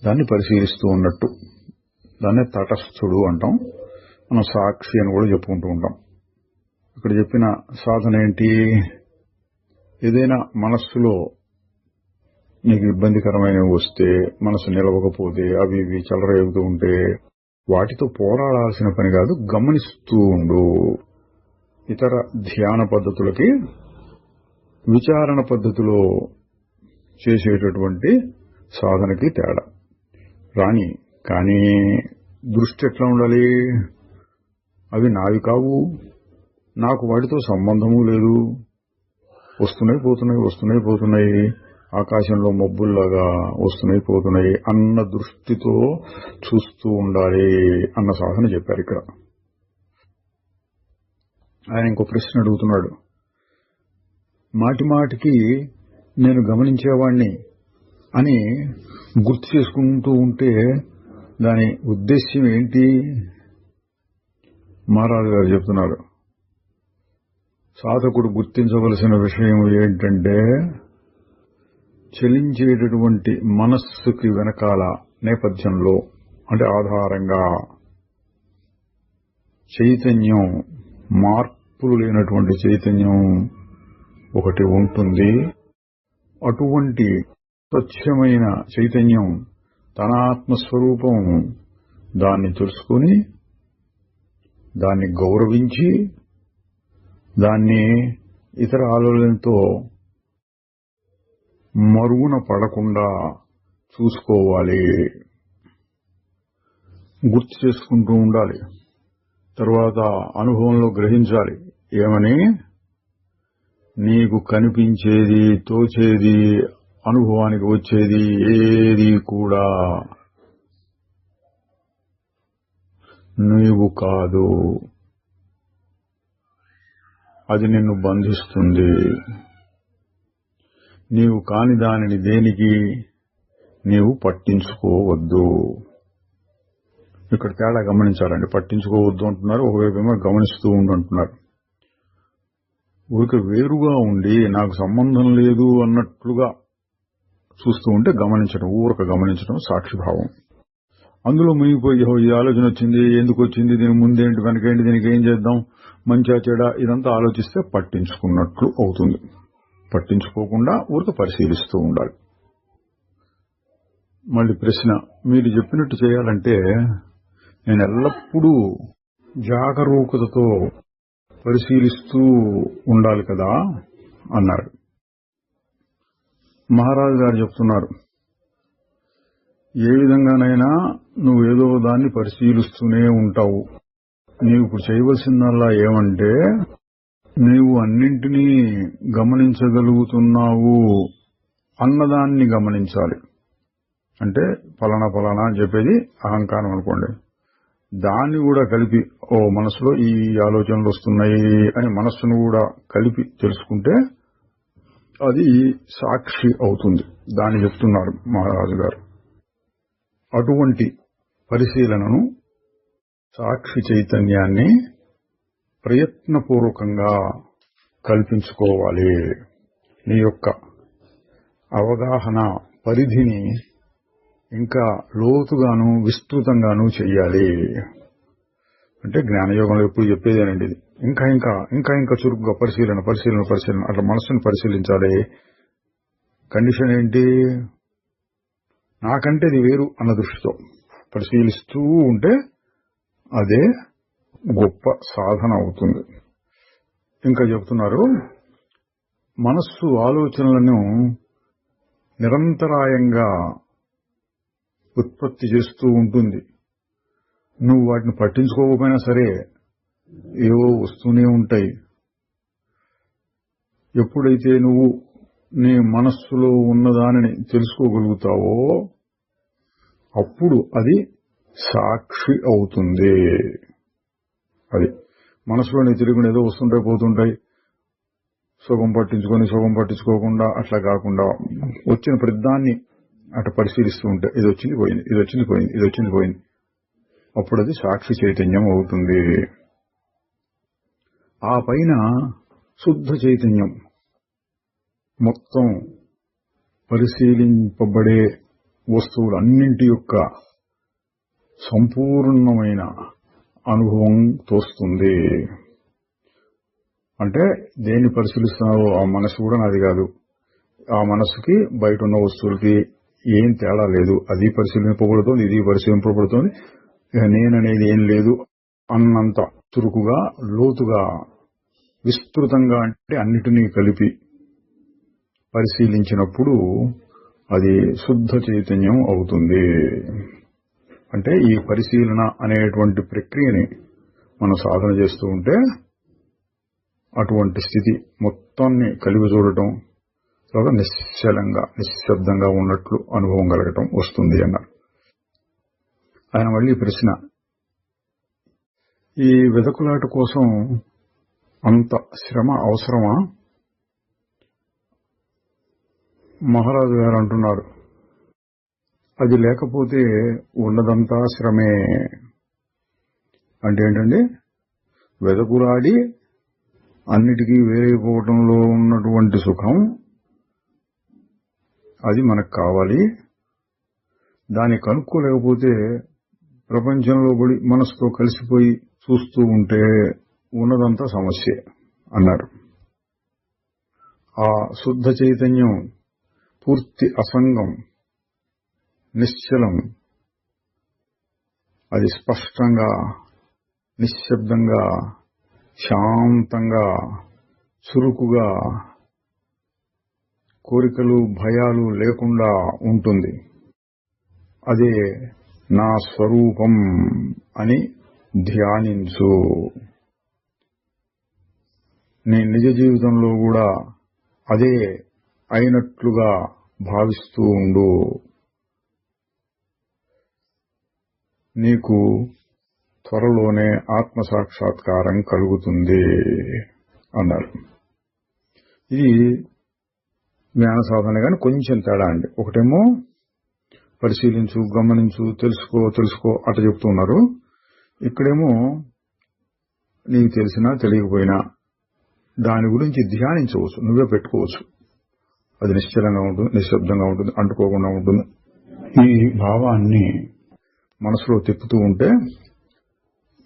దాన్ని పరిశీలిస్తూ ఉన్నట్టు. దాన్నే తటస్థుడు అంటాం. మనం సాక్షి అని కూడా చెప్పుకుంటూ ఉంటాం. ఇక్కడ చెప్పిన సాధన ఏంటి? ఏదైనా మనస్సులో నీకు ఇబ్బందికరమైనవి వస్తే, మనసు నిలవకపోతే, అవి ఇవి చెలరేగుతూ ఉంటే వాటితో పోరాడాల్సిన పని కాదు, గమనిస్తూ ఉండు. ఇతర ధ్యాన పద్ధతులకి విచారణ పద్ధతిలో చేసేటటువంటి సాధనకి తేడా రాని. కానీ దృష్టి ఎట్లా ఉండాలి? అవి నావి కావు, నాకు వాటితో సంబంధము లేదు, వస్తున్నాయి పోతున్నాయి, వస్తున్నాయి పోతున్నాయి, ఆకాశంలో మబ్బుల్లాగా వస్తున్నాయి పోతున్నాయి అన్న దృష్టితో చూస్తూ ఉండాలి అన్న సాధన చెప్పారు ఇక్కడ. ఆయన ఇంకో ప్రశ్న అడుగుతున్నాడు, మాటి మాటికి నేను గమనించేవాణ్ణి అని గుర్తు చేసుకుంటూ ఉంటే దాని ఉద్దేశ్యం ఏంటి? మహారాజు గారు చెప్తున్నారు, సాధకుడు గుర్తించవలసిన విషయం ఏంటంటే చలించేటటువంటి మనస్సుకి వెనకాల నేపథ్యంలో, అంటే ఆధారంగా చైతన్యం, మార్పులు లేనటువంటి చైతన్యం ఒకటి ఉంటుంది. అటువంటి స్వచ్ఛమైన చైతన్యం తన ఆత్మస్వరూపం, దాన్ని తెలుసుకుని, దాన్ని గౌరవించి, దాన్ని ఇతర ఆలోచనలతో మరుగున పడకుండా చూసుకోవాలి, గుర్తు చేసుకుంటూ ఉండాలి. తర్వాత అనుభవంలో గ్రహించాలి. ఏమని? నీకు కనిపించేది, తోచేది, అనుభవానికి వచ్చేది ఏది కూడా నీవు కాదు, అది నిన్ను బంధిస్తుంది. నీవు కాని దానిని దేనికి నీవు పట్టించుకోవద్దు. ఇక్కడ తేడా గమనించాలండి. పట్టించుకోవద్దు అంటున్నారు, ఒకవైపేమో గమనిస్తూ ఉండు అంటున్నారు. ఊరిక వేరుగా ఉండి నాకు సంబంధం లేదు అన్నట్లుగా చూస్తూ ఉంటే ఊరక గమనించడం సాక్షిభావం. అందులో మునిగిపోయి ఈ ఆలోచన వచ్చింది, ఎందుకు వచ్చింది, దీని ముందేంటి వెనకేంటి, దీనికి ఏం చేద్దాం, మంచిగా చెడా, ఇదంతా ఆలోచిస్తే పట్టించుకున్నట్లు అవుతుంది. పట్టించుకోకుండా ఊరిక పరిశీలిస్తూ ఉండాలి. మళ్ళీ ప్రశ్న, మీరు చెప్పినట్టు చేయాలంటే నేను ఎల్లప్పుడూ జాగరూకతతో పరిశీలిస్తూ ఉండాలి కదా అన్నాడు. మహారాజు గారు చెప్తున్నారు, ఏ విధంగానైనా నువ్వేదో దాన్ని పరిశీలిస్తూనే ఉంటావు. నీవు ఇప్పుడు చేయవలసిందల్లా ఏమంటే నీవు అన్నింటినీ గమనించగలుగుతున్నావు అన్నదాన్ని గమనించాలి. అంటే ఫలానా అని చెప్పేది అహంకారం అనుకోండి, దాన్ని కూడా కలిపి మనసులో ఈ ఆలోచనలు వస్తున్నాయి అని మనస్సును కూడా కలిపి తెలుసుకుంటే అది సాక్షి అవుతుంది. దాన్ని చెప్తున్నారు మహారాజు గారు. అటువంటి పరిశీలనను, సాక్షి చైతన్యాన్ని ప్రయత్నపూర్వకంగా కల్పించుకోవాలి. నీ యొక్క అవగాహన పరిధిని ఇంకా లోతుగాను విస్తృతంగాను చెయ్యాలి. అంటే జ్ఞానయోగంలో ఎప్పుడు చెప్పేదేనండి ఇది. ఇంకా చురుకుగా పరిశీలన అట్లా మనస్సును పరిశీలించాలి. కండిషన్ ఏంటి, నాకంటే ఇది వేరు అన్న దృష్టితో పరిశీలిస్తూ ఉంటే అదే గొప్ప సాధన అవుతుంది. ఇంకా చెప్తున్నారు, మనస్సు ఆలోచనలను నిరంతరాయంగా ఉత్పత్తి చేస్తూ ఉంటుంది. నువ్వు వాటిని పట్టించుకోకపోయినా సరే ఏవో వస్తూనే ఉంటాయి. ఎప్పుడైతే నువ్వు నీ మనస్సులో ఉన్నదానిని తెలుసుకోగలుగుతావో అప్పుడు అది సాక్షి అవుతుంది. అది మనసులో నీ తిరుగుని ఏదో వస్తుంటాయి పోతుంటాయి, సుఖం పట్టించుకోకుండా అట్లా కాకుండా వచ్చిన ప్రతిదాన్ని అట్లా పరిశీలిస్తూ ఉంటే ఇది వచ్చింది పోయింది, అప్పుడు అది సాక్షి చైతన్యం అవుతుంది. ఆ పైన శుద్ధ చైతన్యం మొత్తం పరిశీలింపబడే వస్తువులన్నింటి యొక్క సంపూర్ణమైన అనుభవం తోస్తుంది. అంటే దేన్ని పరిశీలిస్తున్నావో ఆ మనసు కూడా నాది కాదు, ఆ మనసుకి బయట ఉన్న వస్తువులకి ఏం తేడా లేదు, అది పరిశీలింపబడుతోంది, ఇది పరిశీలింపబడుతోంది, నేననేది ఏం లేదు అన్నంత చురుకుగా లోతుగా విస్తృతంగా అంటే అన్నిటినీ కలిపి పరిశీలించినప్పుడు అది శుద్ధ చైతన్యం అవుతుంది. అంటే ఈ పరిశీలన అనేటువంటి ప్రక్రియని మనం సాధన చేస్తూ ఉంటే అటువంటి స్థితి మొత్తాన్ని కలిపి చూడటం, తర్వాత నిశ్శబ్దంగా ఉన్నట్లు అనుభవం కలగటం వస్తుంది అన్నారు. ఆయన మళ్ళీ ప్రశ్న, ఈ వెదకులాట కోసం అంత శ్రమ అవసరమా? మహారాజు గారు అంటున్నారు, అది లేకపోతే ఉన్నదంతా శ్రమే. అంటే ఏంటండి, వెదకులాడి అన్నిటికీ వేరైపోవటంలో ఉన్నటువంటి సుఖం అది మనకు కావాలి. దాన్ని కనుక్కోలేకపోతే ప్రపంచంలో పడి మనసుతో కలిసిపోయి చూస్తూ ఉంటే ఉన్నదంతా సమస్య అన్నారు. ఆ శుద్ధ చైతన్యం పూర్తి అసంగం, నిశ్చలం, అది స్పష్టంగా నిశ్శబ్దంగా శాంతంగా చురుకుగా కోరికలు భయాలు లేకుండా ఉంటుంది. అదే నా స్వరూపం అని ధ్యానించు. నీ నిజ జీవితంలో కూడా అదే అయినట్లుగా భావిస్తూ ఉండు. నీకు త్వరలోనే జ్ఞాన సాధన కానీ కొంచెం తేడా అండి. ఒకటేమో పరిశీలించు, గమనించు, తెలుసుకో అట్లా చెప్తున్నారు. ఇక్కడేమో నీకు తెలిసినా తెలియకపోయినా దాని గురించి ధ్యానించవచ్చు, నువ్వే పెట్టుకోవచ్చు. అది నిశ్చలంగా ఉంటుంది, నిశ్శబ్దంగా ఉంటుంది, అంటుకోకుండా ఉంటుంది. ఈ భావాన్ని మనసులో తిప్పుతూ ఉంటే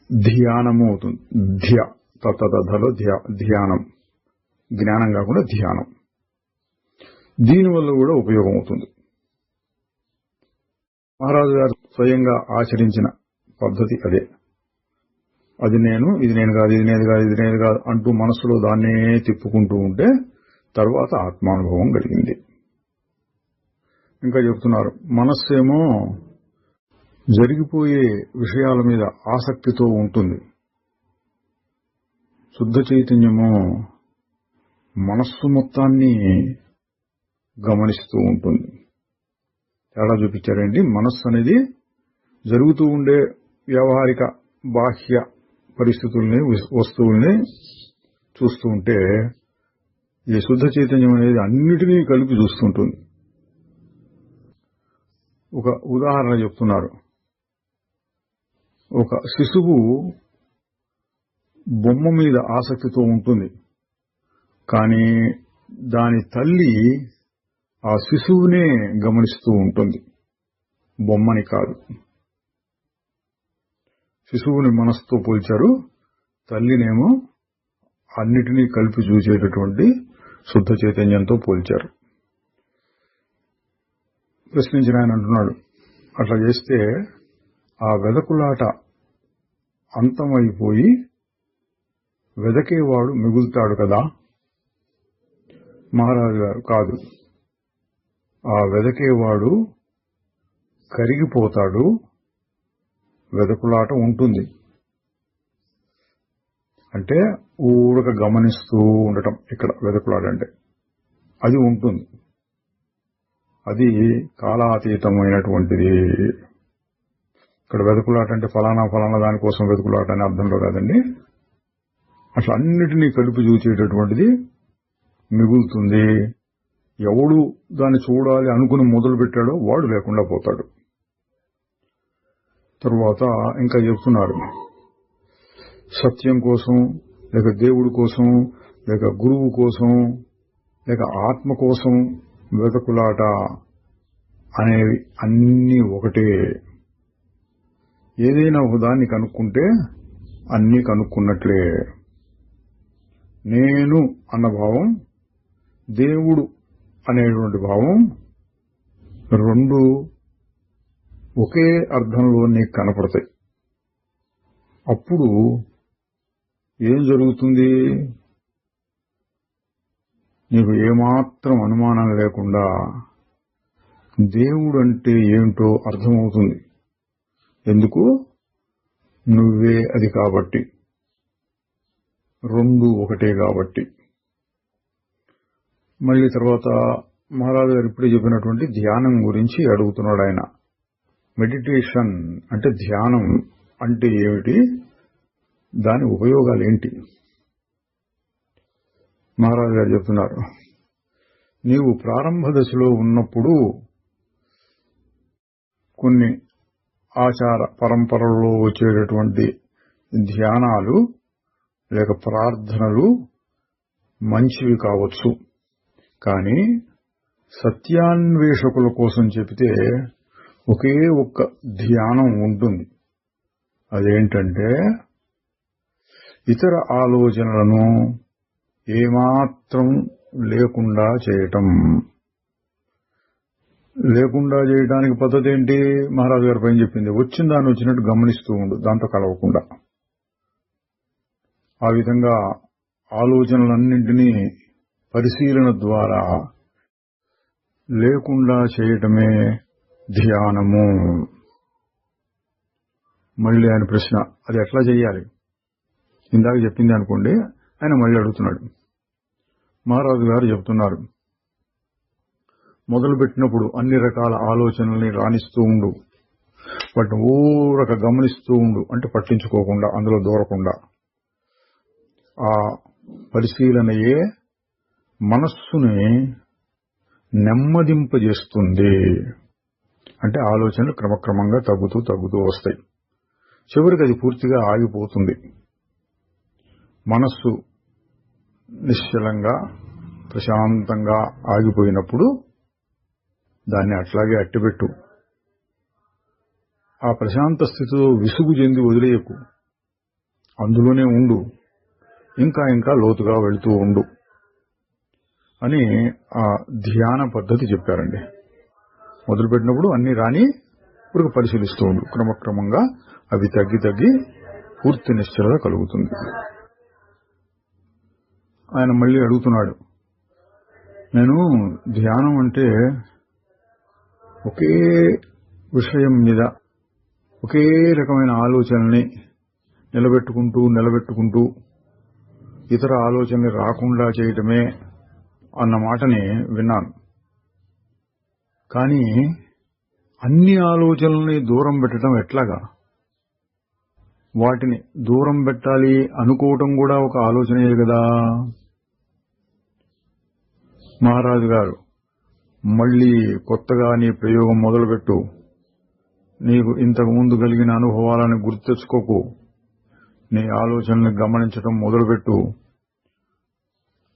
ధ్యానము అవుతుంది. తతధలో ధ్యానం, జ్ఞానం కాకుండా ధ్యానం. దీనివల్ల కూడా ఉపయోగం అవుతుంది. మహారాజు గారు స్వయంగా ఆచరించిన పద్ధతి అదే. అది నేను, ఇది నేను కాదు, ఇది నేను కాదు, ఇది నేను కాదు అంటూ మనసులో దాన్నే తిప్పుకుంటూ ఉంటే తర్వాత ఆత్మానుభవం కలిగింది. ఇంకా చెప్తున్నారు, మనస్సేమో జరిగిపోయే విషయాల మీద ఆసక్తితో ఉంటుంది. శుద్ధ చైతన్యము మనస్సు మొత్తాన్ని గమనిస్తూ ఉంటుంది. తేడా చూపించారండి. మనస్సు అనేది జరుగుతూ ఉండే వ్యవహారిక బాహ్య పరిస్థితుల్ని, వస్తువుల్ని చూస్తూ ఉంటే ఈ శుద్ధ చైతన్యం అనేది అన్నిటినీ కలిపి చూస్తుంటుంది. ఒక ఉదాహరణ చెప్తున్నారు. ఒక శిశువు బొమ్మ మీద ఆసక్తితో ఉంటుంది, కానీ దాని తల్లి ఆ శిశువునే గమనిస్తూ ఉంటుంది, బొమ్మని కాదు. శిశువుని మనసుతో పోల్చారు, తల్లినేమో అన్నిటినీ కలిపి చూసేటటువంటి శుద్ధ చైతన్యంతో పోల్చారు. ప్రశ్నించిన ఆయన అంటున్నాడు, అట్లా చేస్తే ఆ వెదకులాట అంతమైపోయి వెదకేవాడు మిగులుతాడు కదా. మహారాజు గారు, కాదు, ఆ వెదకేవాడు కరిగిపోతాడు, వెదకులాట ఉంటుంది. అంటే ఊరక గమనిస్తూ ఉండటం. ఇక్కడ వెదకులాట అంటే అది ఉంటుంది, అది కాలాతీతమైనటువంటిది. ఇక్కడ వెతుకులాట అంటే ఫలానా దానికోసం వెతుకులాట అనే అర్థంలో కాదండి. అట్లా అన్నిటినీ కలిపి చూసేటటువంటిది మిగులుతుంది. ఎవడు దాన్ని చూడాలి అనుకుని మొదలు పెట్టాడో వాడు లేకుండా పోతాడు. తరువాత ఇంకా చెప్తున్నారు, సత్యం కోసం, లేక దేవుడి కోసం, లేక గురువు కోసం, లేక ఆత్మ కోసం వెతుకులాట అనేవి అన్నీ ఒకటే. ఏదైనా ఒక దాన్ని కనుక్కుంటే అన్నీ కనుక్కున్నట్లే. నేను అన్న భావం, దేవుడు అనేటువంటి భావం రెండు ఒకే అర్థంలో నీకు కనపడతాయి. అప్పుడు ఏం జరుగుతుంది? నీకు ఏమాత్రం అనుమానం లేకుండా దేవుడు అంటే ఏమిటో అర్థమవుతుంది. ఎందుకు? నువ్వే అది కాబట్టి, రెండు ఒకటే కాబట్టి. మళ్ళీ తర్వాత మహారాజు గారు ఇప్పుడే చెప్పినటువంటి ధ్యానం గురించి అడుగుతున్నాడు ఆయన. మెడిటేషన్ అంటే, ధ్యానం అంటే ఏమిటి, దాని ఉపయోగాలు ఏంటి? మహారాజు గారు చెప్తున్నారు, నీవు ప్రారంభ దశలో ఉన్నప్పుడు కొన్ని ఆచార పరంపరలో వచ్చేటటువంటి ధ్యానాలు లేక ప్రార్థనలు మంచివి కావచ్చు, కానీ సత్యాన్వేషకుల కోసం చెబితే ఒకే ఒక్క ధ్యానం ఉంటుంది. అదేంటంటే, ఇతర ఆలోచనలను ఏమాత్రం లేకుండా చేయటం. లేకుండా చేయడానికి పద్ధతి ఏంటి? మహారాజు గారి పైన చెప్పింది, వచ్చిన దాన్ని వచ్చినట్టు గమనిస్తూ ఉండు, దాంతో కలవకుండా. ఆ విధంగా ఆలోచనలన్నింటినీ పరిశీలన ద్వారా లేకుండా చేయటమే ధ్యానము. మళ్ళీ ఆయన ప్రశ్న, అది ఎట్లా చేయాలి? ఇందాక చెప్పింది అనుకోండి, ఆయన మళ్ళీ అడుగుతున్నాడు. మహారాజు గారు చెప్తున్నారు, మొదలుపెట్టినప్పుడు అన్ని రకాల ఆలోచనల్ని రాణిస్తూ ఉండు, వాటిని ఊరక గమనిస్తూ ఉండు, అంటే పట్టించుకోకుండా, అందులో దూరకుండా. ఆ పరిశీలనయే మనస్సుని నెమ్మదింపజేస్తుంది. అంటే ఆలోచనలు క్రమక్రమంగా తగ్గుతూ వస్తాయి. చివరికి అది పూర్తిగా ఆగిపోతుంది. మనస్సు నిశ్చలంగా ప్రశాంతంగా ఆగిపోయినప్పుడు దాన్ని అట్లాగే అట్టిపెట్టు. ఆ ప్రశాంత స్థితిలో విసుగు చెంది వదిలేయకు. అందులోనే ఉండు. ఇంకా లోతుగా వెళుతూ ఉండు అని ఆ ధ్యాన పద్ధతి చెప్పారండి. మొదలుపెట్టినప్పుడు అన్ని రాని ఇప్పుడు పరిశీలిస్తూ ఉండు. క్రమక్రమంగా అవి తగ్గి పూర్తి నిశ్చలత కలుగుతుంది. ఆయన మళ్ళీ అడుగుతున్నాడు, నేను ధ్యానం అంటే ఒకే విషయం మీద ఒకే రకమైన ఆలోచనల్ని నిలబెట్టుకుంటూ ఇతర ఆలోచనలు రాకుండా చేయటమే అన్న మాటని విన్నాను. కానీ అన్ని ఆలోచనల్ని దూరం పెట్టడం ఎట్లాగా? వాటిని దూరం పెట్టాలి అనుకోవటం కూడా ఒక ఆలోచనే కదా. మహారాజు గారు, మళ్లీ కొత్తగా నీ ప్రయోగం మొదలుపెట్టు. నీకు ఇంతకు ముందు కలిగిన అనుభవాలను గుర్తు తెచ్చుకోకు. నీ ఆలోచనల్ని గమనించడం మొదలుపెట్టు.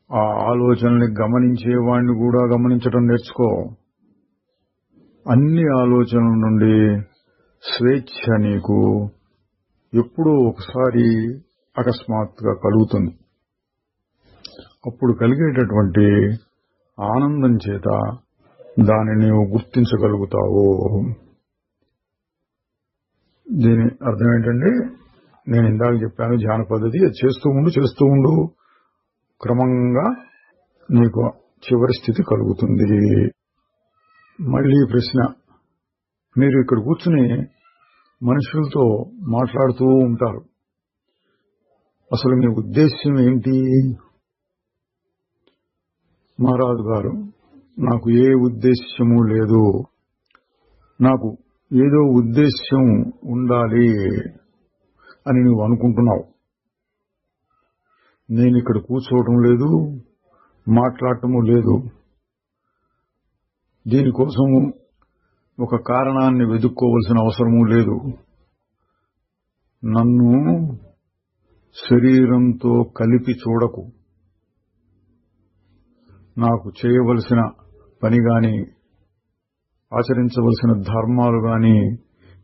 ఆ ఆలోచనల్ని గమనించేవాణ్ణి కూడా గమనించడం నేర్చుకో. అన్ని ఆలోచనల నుండి స్వేచ్ఛ నీకు ఎప్పుడో ఒకసారి అకస్మాత్తుగా కలుగుతుంది. అప్పుడు కలిగేటటువంటి ఆనందం చేత దాన్ని నీవు గుర్తించగలుగుతావు. దీని అర్థం ఏంటంటే, నేను ఇందాక చెప్పాను ధ్యాన పద్ధతి. అది చేస్తూ ఉండు క్రమంగా నీకు చివరి స్థితి కలుగుతుంది. మళ్ళీ ప్రశ్న, మీరు ఇక్కడ కూర్చుని మనుషులతో మాట్లాడుతూ ఉంటారు. అసలు మీ ఉద్దేశ్యం ఏంటి? మహారాజు గారు, నాకు ఏ ఉద్దేశ్యము లేదు. నాకు ఏదో ఉద్దేశ్యం ఉండాలి అని నువ్వు అనుకుంటున్నావు. నేను ఇక్కడ కూర్చోవటం లేదు, మాట్లాడటము లేదు. దీనికోసం ఒక కారణాన్ని వెతుక్కోవలసిన అవసరమూ లేదు. నన్ను శరీరంతో కలిపి చూడకు. నాకు చేయవలసిన పని గాని ఆచరించవలసిన ధర్మాలు గాని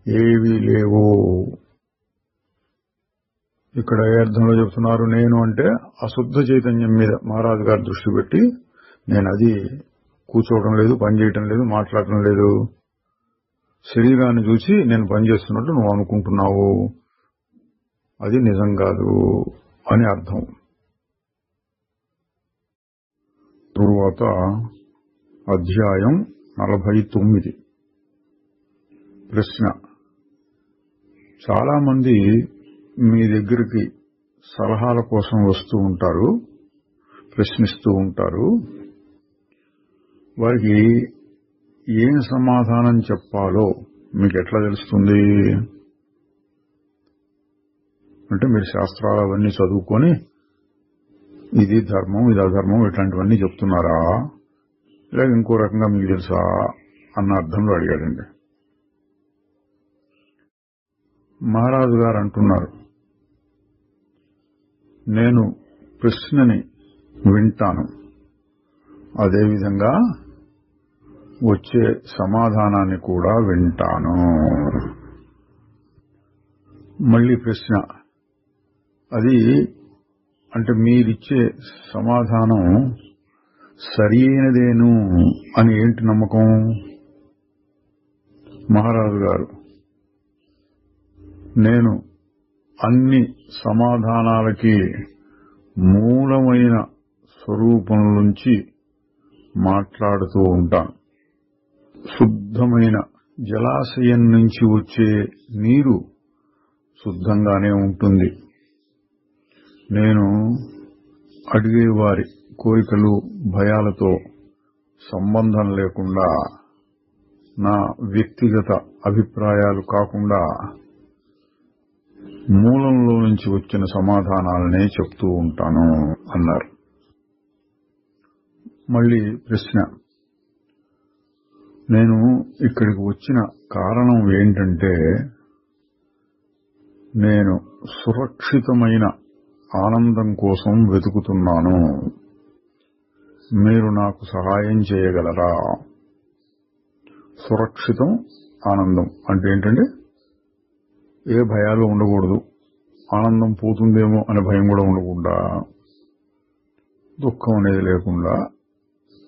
ఏవీ లేవు. ఇక్కడ ఏ అర్థంలో చెబుతున్నారు? నేను అంటే అశుద్ధ చైతన్యం మీద మహారాజు గారు దృష్టి పెట్టి, నేను అది కూర్చోవడం లేదు, పని చేయటం లేదు, మాట్లాడటం లేదు. శరీరాన్ని చూసి నేను పనిచేస్తున్నట్టు నువ్వు అనుకుంటున్నావు. అది నిజం కాదు అని అర్థం. తరువాత అధ్యాయం 49. ప్రశ్న, చాలా మంది మీ దగ్గరికి సలహాల కోసం వస్తూ ఉంటారు, ప్రశ్నిస్తూ ఉంటారు. వారికి ఏం సమాధానం చెప్పాలో మీకు ఎట్లా తెలుస్తుంది? అంటే మీరు శాస్త్రాలు అవన్నీ చదువుకొని ఇది ధర్మం, ఇది అధర్మం ఇట్లాంటివన్నీ చెప్తున్నారా, లేక ఇంకో రకంగా మీకు తెలుసా అన్న అర్థంలో అడిగాడండి. మహారాజు గారు అంటున్నారు, నేను ప్రశ్నని వింటాను, అదేవిధంగా వచ్చే సమాధానాన్ని కూడా వింటాను. మళ్ళీ ప్రశ్న, అది అంటే మీరిచ్చే సమాధానం సరైనదేను అని ఏంటి నమ్మకం? మహారాజు గారు, నేను అన్ని సమాధానాలకి మూలమైన స్వరూపం నుంచి మాట్లాడుతూ ఉంటాను. శుద్ధమైన జలాశయం నుంచి వచ్చే నీరు శుద్ధంగానే ఉంటుంది. నేను అడిగేవారి కోరికలు భయాలతో సంబంధం లేకుండా, నా వ్యక్తిగత అభిప్రాయాలు కాకుండా మూలంలో నుంచి వచ్చిన సమాధానాలనే చెప్తూ ఉంటాను అన్నారు. మళ్ళీ ప్రశ్న, నేను ఇక్కడికి వచ్చిన కారణం ఏంటంటే, నేను సురక్షితమైన ఆనందం కోసం వెతుకుతున్నాను. మీరు నాకు సహాయం చేయగలరా? సురక్షితం, ఆనందం అంటే ఏంటంటే ఏ భయాలు ఉండకూడదు, ఆనందం పోతుందేమో అనే భయం కూడా ఉండకుండా, దుఃఖం అనేది లేకుండా,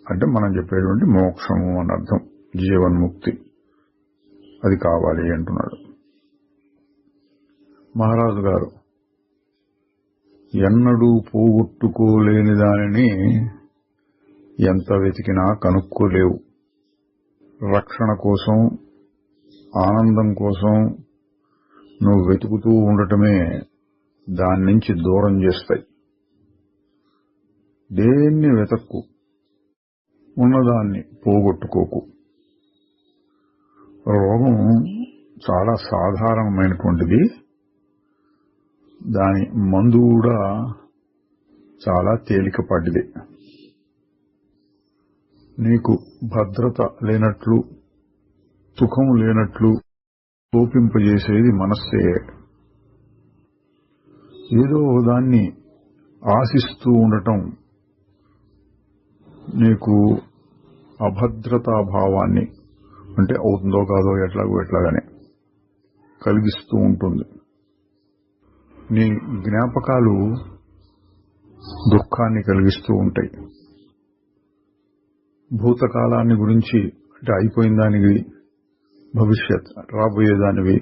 అంటే మనం చెప్పేటువంటి మోక్షము అని అర్థం, జీవన్ముక్తి, అది కావాలి అంటున్నాడు మహారాజు గారు. ఎన్నడూ పోగొట్టుకోలేని దానిని ఎంత వెతికినా కనుక్కోలేవు. రక్షణ కోసం, ఆనందం కోసం నువ్వు వెతుకుతూ ఉండటమే దాని నుంచి దూరం చేస్తాయి. దేన్ని వెతక్కు, ఉన్నదాన్ని పోగొట్టుకోకు. రోగం చాలా సాధారణమైనటువంటిది, దాని మందు కూడా చాలా తేలికపాటిది. నీకు భద్రత లేనట్లు, సుఖం లేనట్లు కోపింపజేసేది మనస్సే. ఏదో దాన్ని ఆశిస్తూ ఉండటం నీకు అభద్రతా భావాన్ని, అంటే అవుతుందో కాదో ఎట్లాగానే కలిగిస్తూ ఉంటుంది. నీ జ్ఞాపకాలు దుఃఖాన్ని కలిగిస్తూ ఉంటాయి. భూతకాలాన్ని గురించి, అంటే అయిపోయిన దానివి, భవిష్యత్ రాబోయేదానివి,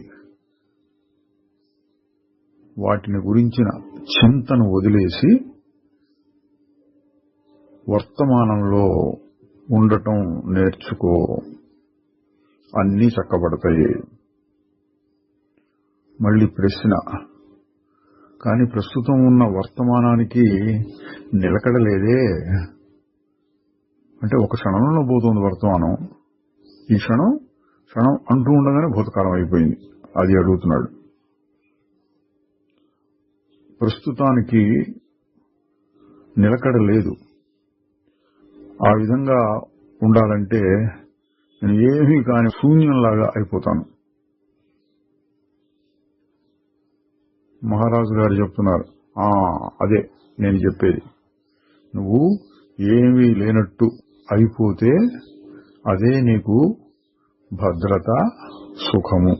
వాటిని గురించిన చింతను వదిలేసి వర్తమానంలో ఉండటం నేర్చుకో. అన్నీ చక్కబడతాయి. మళ్ళీ ప్రశ్న, కానీ ప్రస్తుతం ఉన్న వర్తమానానికి నిలకడలేదే. అంటే ఒక క్షణంలో పోతుంది వర్తమానం, ఈ క్షణం అంటూ ఉండగానే భూతకాలం అయిపోయింది. అది అడుగుతున్నాడు. ప్రస్తుతానికి నిలకడ లేదు. ఆ విధంగా ఉండాలంటే నేను ఏమీ కాని శూన్యంలాగా అయిపోతాను. మహారాజు గారు చెప్తున్నారు, అదే నేను చెప్పేది. నువ్వు ఏమీ లేనట్టు అయిపోతే అదే నీకు భద్రత, సుఖము.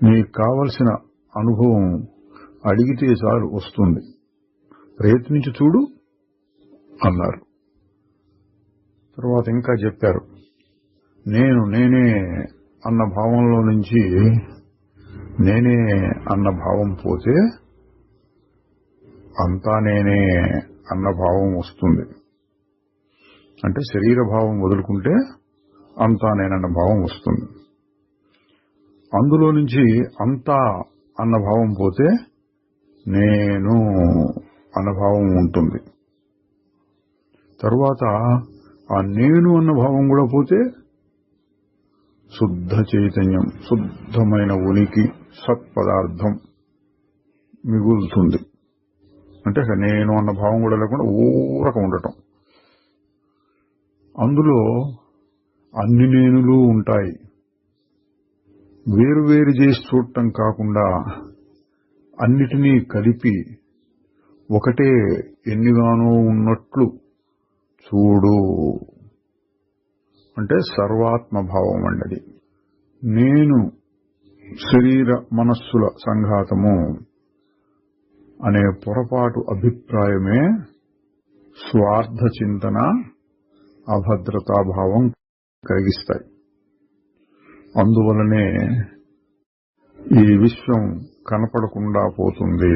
నీకు కావలసిన అనుభవం అడిగితే చాలు వస్తుంది, ప్రయత్నించి చూడు అన్నారు. తర్వాత ఇంకా చెప్పారు, నేనే అన్న భావంలో నుంచి నేనే అన్న భావం పోతే అంతా నేనే అన్న భావం వస్తుంది. అంటే శరీర భావం వదులుకుంటే అంతా నేనన్న భావం వస్తుంది. అందులో నుంచి అంతా అన్న భావం పోతే నేను అన్న భావం ఉంటుంది. తరువాత ఆ నేను అన్న భావం కూడా పోతే శుద్ధ చైతన్యం, శుద్ధమైన ఉనికి, సత్పదార్థం మిగులుతుంది. అంటే నేను అన్న భావం కూడా లేకుండా ఊరక ఉండటం. అందులో అన్ని నేనులు ఉంటాయి. వేరు చేసి చూడటం కాకుండా అన్నిటినీ కలిపి ఒకటే ఎన్నిగానో ఉన్నట్లు చూడు. అంటే సర్వాత్మభావం అన్నది. నేను శరీర మనస్సుల సంఘాతము అనే పొరపాటు అభిప్రాయమే స్వార్థ చింతన, అభద్రతాభావం కలిగిస్తాయి. అందువలనే ఈ విశ్వం కనపడకుండా పోతుంది.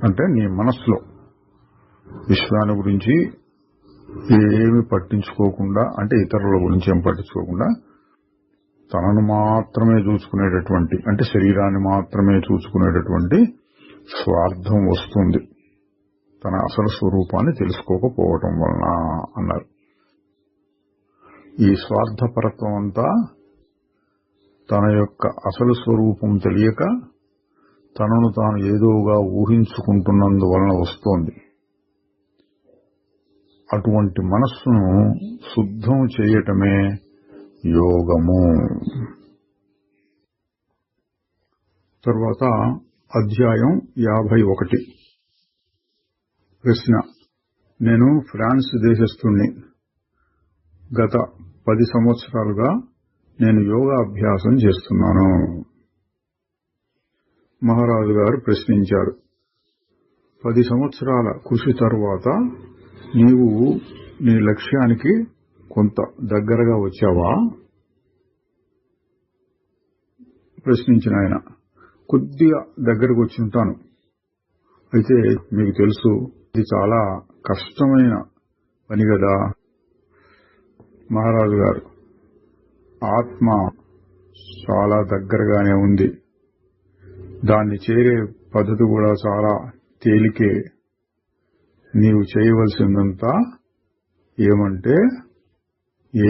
అంటే నీ మనస్సులో విశ్వాన్ని గురించి ఏమి పట్టించుకోకుండా, అంటే ఇతరుల గురించి ఏం పట్టించుకోకుండా తనను మాత్రమే చూసుకునేటటువంటి, అంటే శరీరాన్ని మాత్రమే చూసుకునేటటువంటి స్వార్థం వస్తుంది, తన అసలు స్వరూపాన్ని తెలుసుకోకపోవటం వలన అన్నారు. ఈ స్వార్థపరత్వం అంతా తన యొక్క అసలు స్వరూపం తెలియక తనను తాను ఏదోగా ఊహించుకుంటున్నందువలన వస్తోంది. అటువంటి మనస్సును శుద్ధం చేయటమే యోగము. తర్వాత అధ్యాయం 51. ప్రశ్న: నేను ఫ్రాన్స్ దేశస్థుణ్ణి. గత 10 సంవత్సరాలుగా నేను యోగా అభ్యాసం చేస్తున్నాను. మహారాజు గారు ప్రశ్నించారు, 10 సంవత్సరాల కృషి తరువాత నీవు నీ లక్ష్యానికి కొంత దగ్గరగా వచ్చావా? ప్రశ్నించిన ఆయన, కొద్దిగా దగ్గరకు వచ్చి ఉంటాను. అయితే మీకు తెలుసు, ఇది చాలా కష్టమైన పని కదా. మహారాజు గారు, ఆత్మ చాలా దగ్గరగానే ఉంది. దాన్ని చేరే పద్ధతి కూడా చాలా తేలికే. నీవు చేయవలసిందంతా ఏమంటే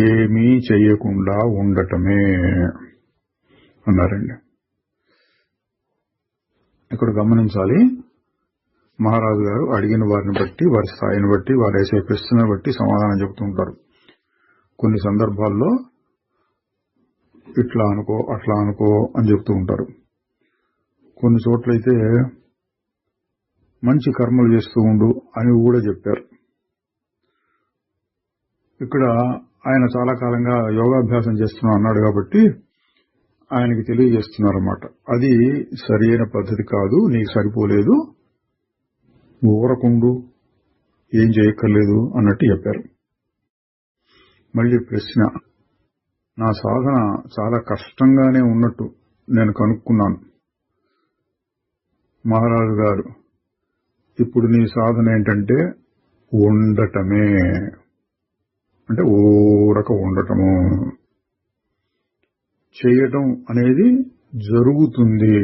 ఏమీ చెయ్యకుండా ఉండటమే అన్నారండి. ఇక్కడ గమనించాలి, మహారాజు గారు అడిగిన వారిని బట్టి, వారి స్థాయిని బట్టి, వారు వేసే ప్రశ్నను బట్టి సమాధానం చెబుతుంటారు. కొన్ని సందర్భాల్లో ఇట్లా అనుకో, అట్లా అనుకో అని చెబుతూ ఉంటారు. కొన్ని చోట్లయితే మంచి కర్మలు చేస్తూ ఉండు అని కూడా చెప్పారు. ఇక్కడ ఆయన చాలా కాలంగా యోగాభ్యాసం చేస్తున్నా అన్నాడు కాబట్టి ఆయనకి తెలియజేస్తున్నారన్నమాట. అది సరి అయిన పద్ధతి కాదు, నీకు సరిపోలేదు, ఊరకుండు, ఏం చేయక్కర్లేదు అన్నట్టు చెప్పారు. మళ్ళీ ప్రశ్న: నా సాధన చాలా కష్టంగానే ఉన్నట్టు నేను కనుక్కున్నాను. మహారాజు గారు, ఇప్పుడు నీ సాధన ఏంటంటే ఉండటమే, అంటే ఊరక ఉండటము. చేయటం అనేది జరుగుతుంది,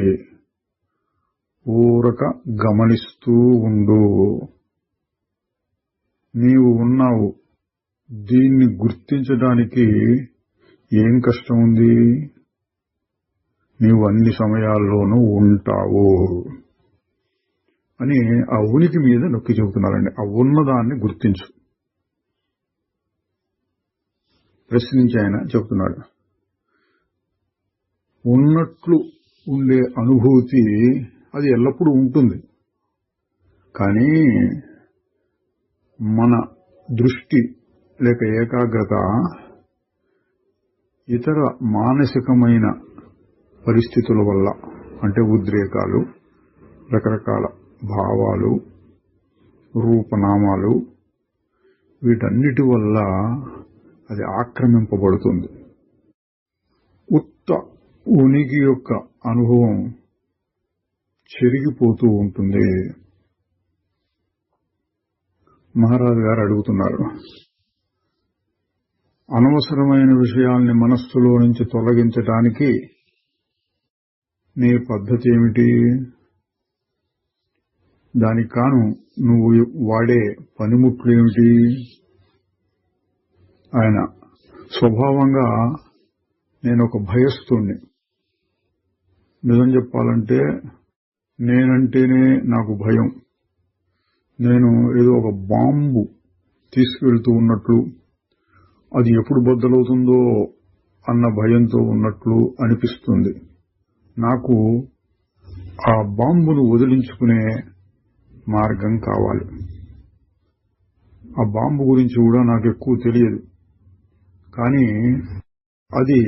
ఊరక గమనిస్తూ ఉండు. నీవు ఉన్నావు, దీన్ని గుర్తించడానికి ఏం కష్టం ఉంది? నీవు అన్ని సమయాల్లోనూ ఉంటావు అని ఆ ఉనికి మీద నొక్కి చెబుతున్నారండి. ఆ ఉన్నదాన్ని గుర్తించు. ప్రశ్నించి ఆయన చెబుతున్నాడు, ఉన్నట్లు ఉండే అనుభూతి అది ఎల్లప్పుడూ ఉంటుంది. కానీ మన దృష్టి లేక ఏకాగ్రత ఇతర మానసికమైన పరిస్థితుల వల్ల, అంటే ఉద్రేకాలు, రకరకాల భావాలు, రూపనామాలు, వీటన్నిటి వల్ల అది ఆక్రమింపబడుతుంది. ఉత్త ఉనికి యొక్క అనుభవం చెరిగిపోతూ ఉంటుంది. మహారాజు గారు అడుగుతున్నారు, అనవసరమైన విషయాల్ని మనస్సులో నుంచి తొలగించడానికి నీ పద్ధతి ఏమిటి? దానికి కాను నువ్వు వాడే పనిముట్లు ఏమిటి? ఆయన, స్వభావంగా నేను ఒక భయస్తుణ్ణి. నిజం చెప్పాలంటే నేనంటేనే నాకు భయం. నేను ఏదో ఒక బాంబు తీసుకెళ్తూ ఉన్నట్లు, అది ఎప్పుడు బద్దలవుతుందో అన్న భయంతో ఉన్నట్లు అనిపిస్తుంది. నాకు ఆ బాంబును వదిలించుకునే మార్గం కావాలి. ఆ బాంబు గురించి కూడా నాకు ఎక్కువ తెలియదు, కానీ అది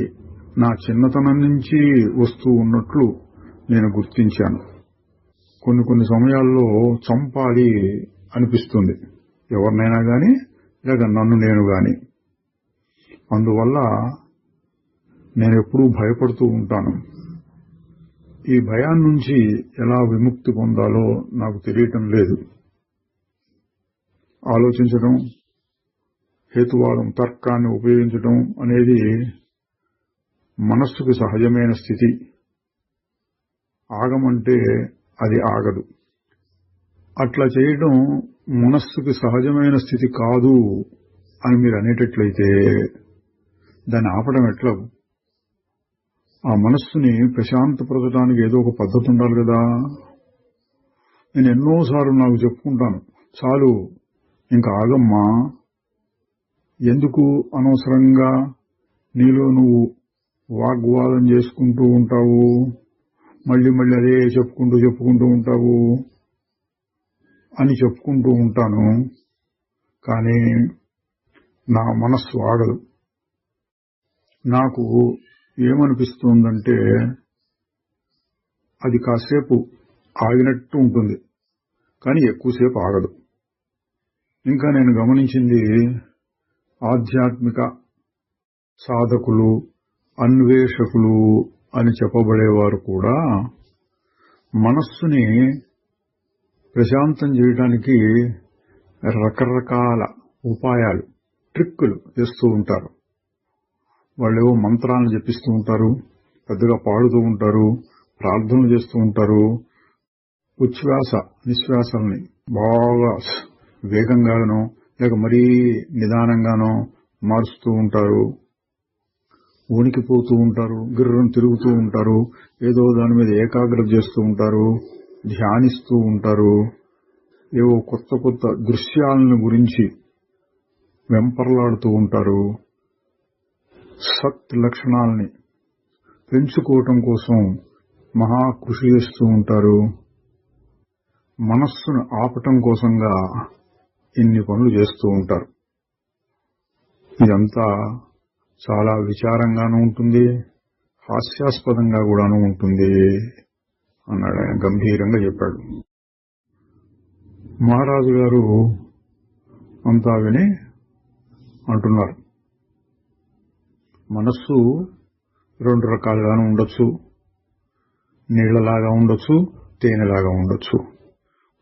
నా చిన్నతనం నుంచి వస్తూ ఉన్నట్లు నేను గుర్తించాను. కొన్ని సమయాల్లో చంపాలి అనిపిస్తుంది, ఎవరినైనా గాని, లేక నన్ను నేను గాని. అందువల్ల నేను ఎప్పుడూ భయపడుతూ ఉంటాను. ఈ భయాన్ని నుంచి ఎలా విముక్తి పొందాలో నాకు తెలియటం లేదు. ఆలోచించడం, హేతువాదం, తర్కాన్ని ఉపయోగించడం అనేది మనస్సుకు సహజమైన స్థితి. ఆగమంటే అది ఆగదు. అట్లా చేయడం మనస్సుకు సహజమైన స్థితి కాదు అని మీరు అనేటట్లయితే దాన్ని ఆపడం ఎట్లా? ఆ మనస్సుని ప్రశాంతపరచడానికి ఏదో ఒక పద్ధతి ఉండాలి కదా. నేను ఎన్నోసార్లు నాకు చెప్పుకుంటాను, చాలు ఇంకా ఆగమ్మా, ఎందుకు అనవసరంగా నీలో నువ్వు వాగ్వాదం చేసుకుంటూ ఉంటావు, మళ్ళీ మళ్ళీ అదే చెప్పుకుంటూ ఉంటావు అని చెప్పుకుంటూ ఉంటాను. కానీ నా మనస్సు ఆగదు. నాకు ఏమనిపిస్తుందంటే అది కాసేపు ఆగినట్టు ఉంటుంది, కానీ ఎక్కువసేపు ఆగదు. ఇంకా నేను గమనించింది, ఆధ్యాత్మిక సాధకులు, అన్వేషకులు అని చెప్పబడేవారు కూడా మనస్సుని ప్రశాంతం చేయడానికి రకరకాల ఉపాయాలు, ట్రిక్కులు చేస్తూ ఉంటారు. వాళ్ళేవో మంత్రాలను జపిస్తూ ఉంటారు, పెద్దగా పాడుతూ ఉంటారు, ప్రార్థనలు చేస్తూ ఉంటారు, ఉచ్ఛ్వాస నిశ్వాసాలని బాగా వేగంగానో లేక మరీ నిదానంగానో మారుస్తూ ఉంటారు, వణికిపోతూ ఉంటారు, గిర్రం తిరుగుతూ ఉంటారు, ఏదో దాని మీద ఏకాగ్రత చేస్తూ ఉంటారు, ధ్యానిస్తూ ఉంటారు, ఏవో కొత్త కొత్త దృశ్యాలను గురించి వెంపర్లాడుతూ ఉంటారు, సత్ లక్షణాలని పెంచుకోవటం కోసం మహాకృషి చేస్తూ ఉంటారు. మనస్సును ఆపటం కోసంగా ఇన్ని పనులు చేస్తూ ఉంటారు. ఇదంతా చాలా విచారంగానూ ఉంటుంది, హాస్యాస్పదంగా కూడాను ఉంటుంది అన్నాడు. ఆయన గంభీరంగా చెప్పాడు. మహారాజు గారు అంతా విని అంటున్నారు, మనస్సు రెండు రకాలుగాను ఉండొచ్చు, నీళ్లలాగా ఉండొచ్చు, తేనెలాగా ఉండొచ్చు.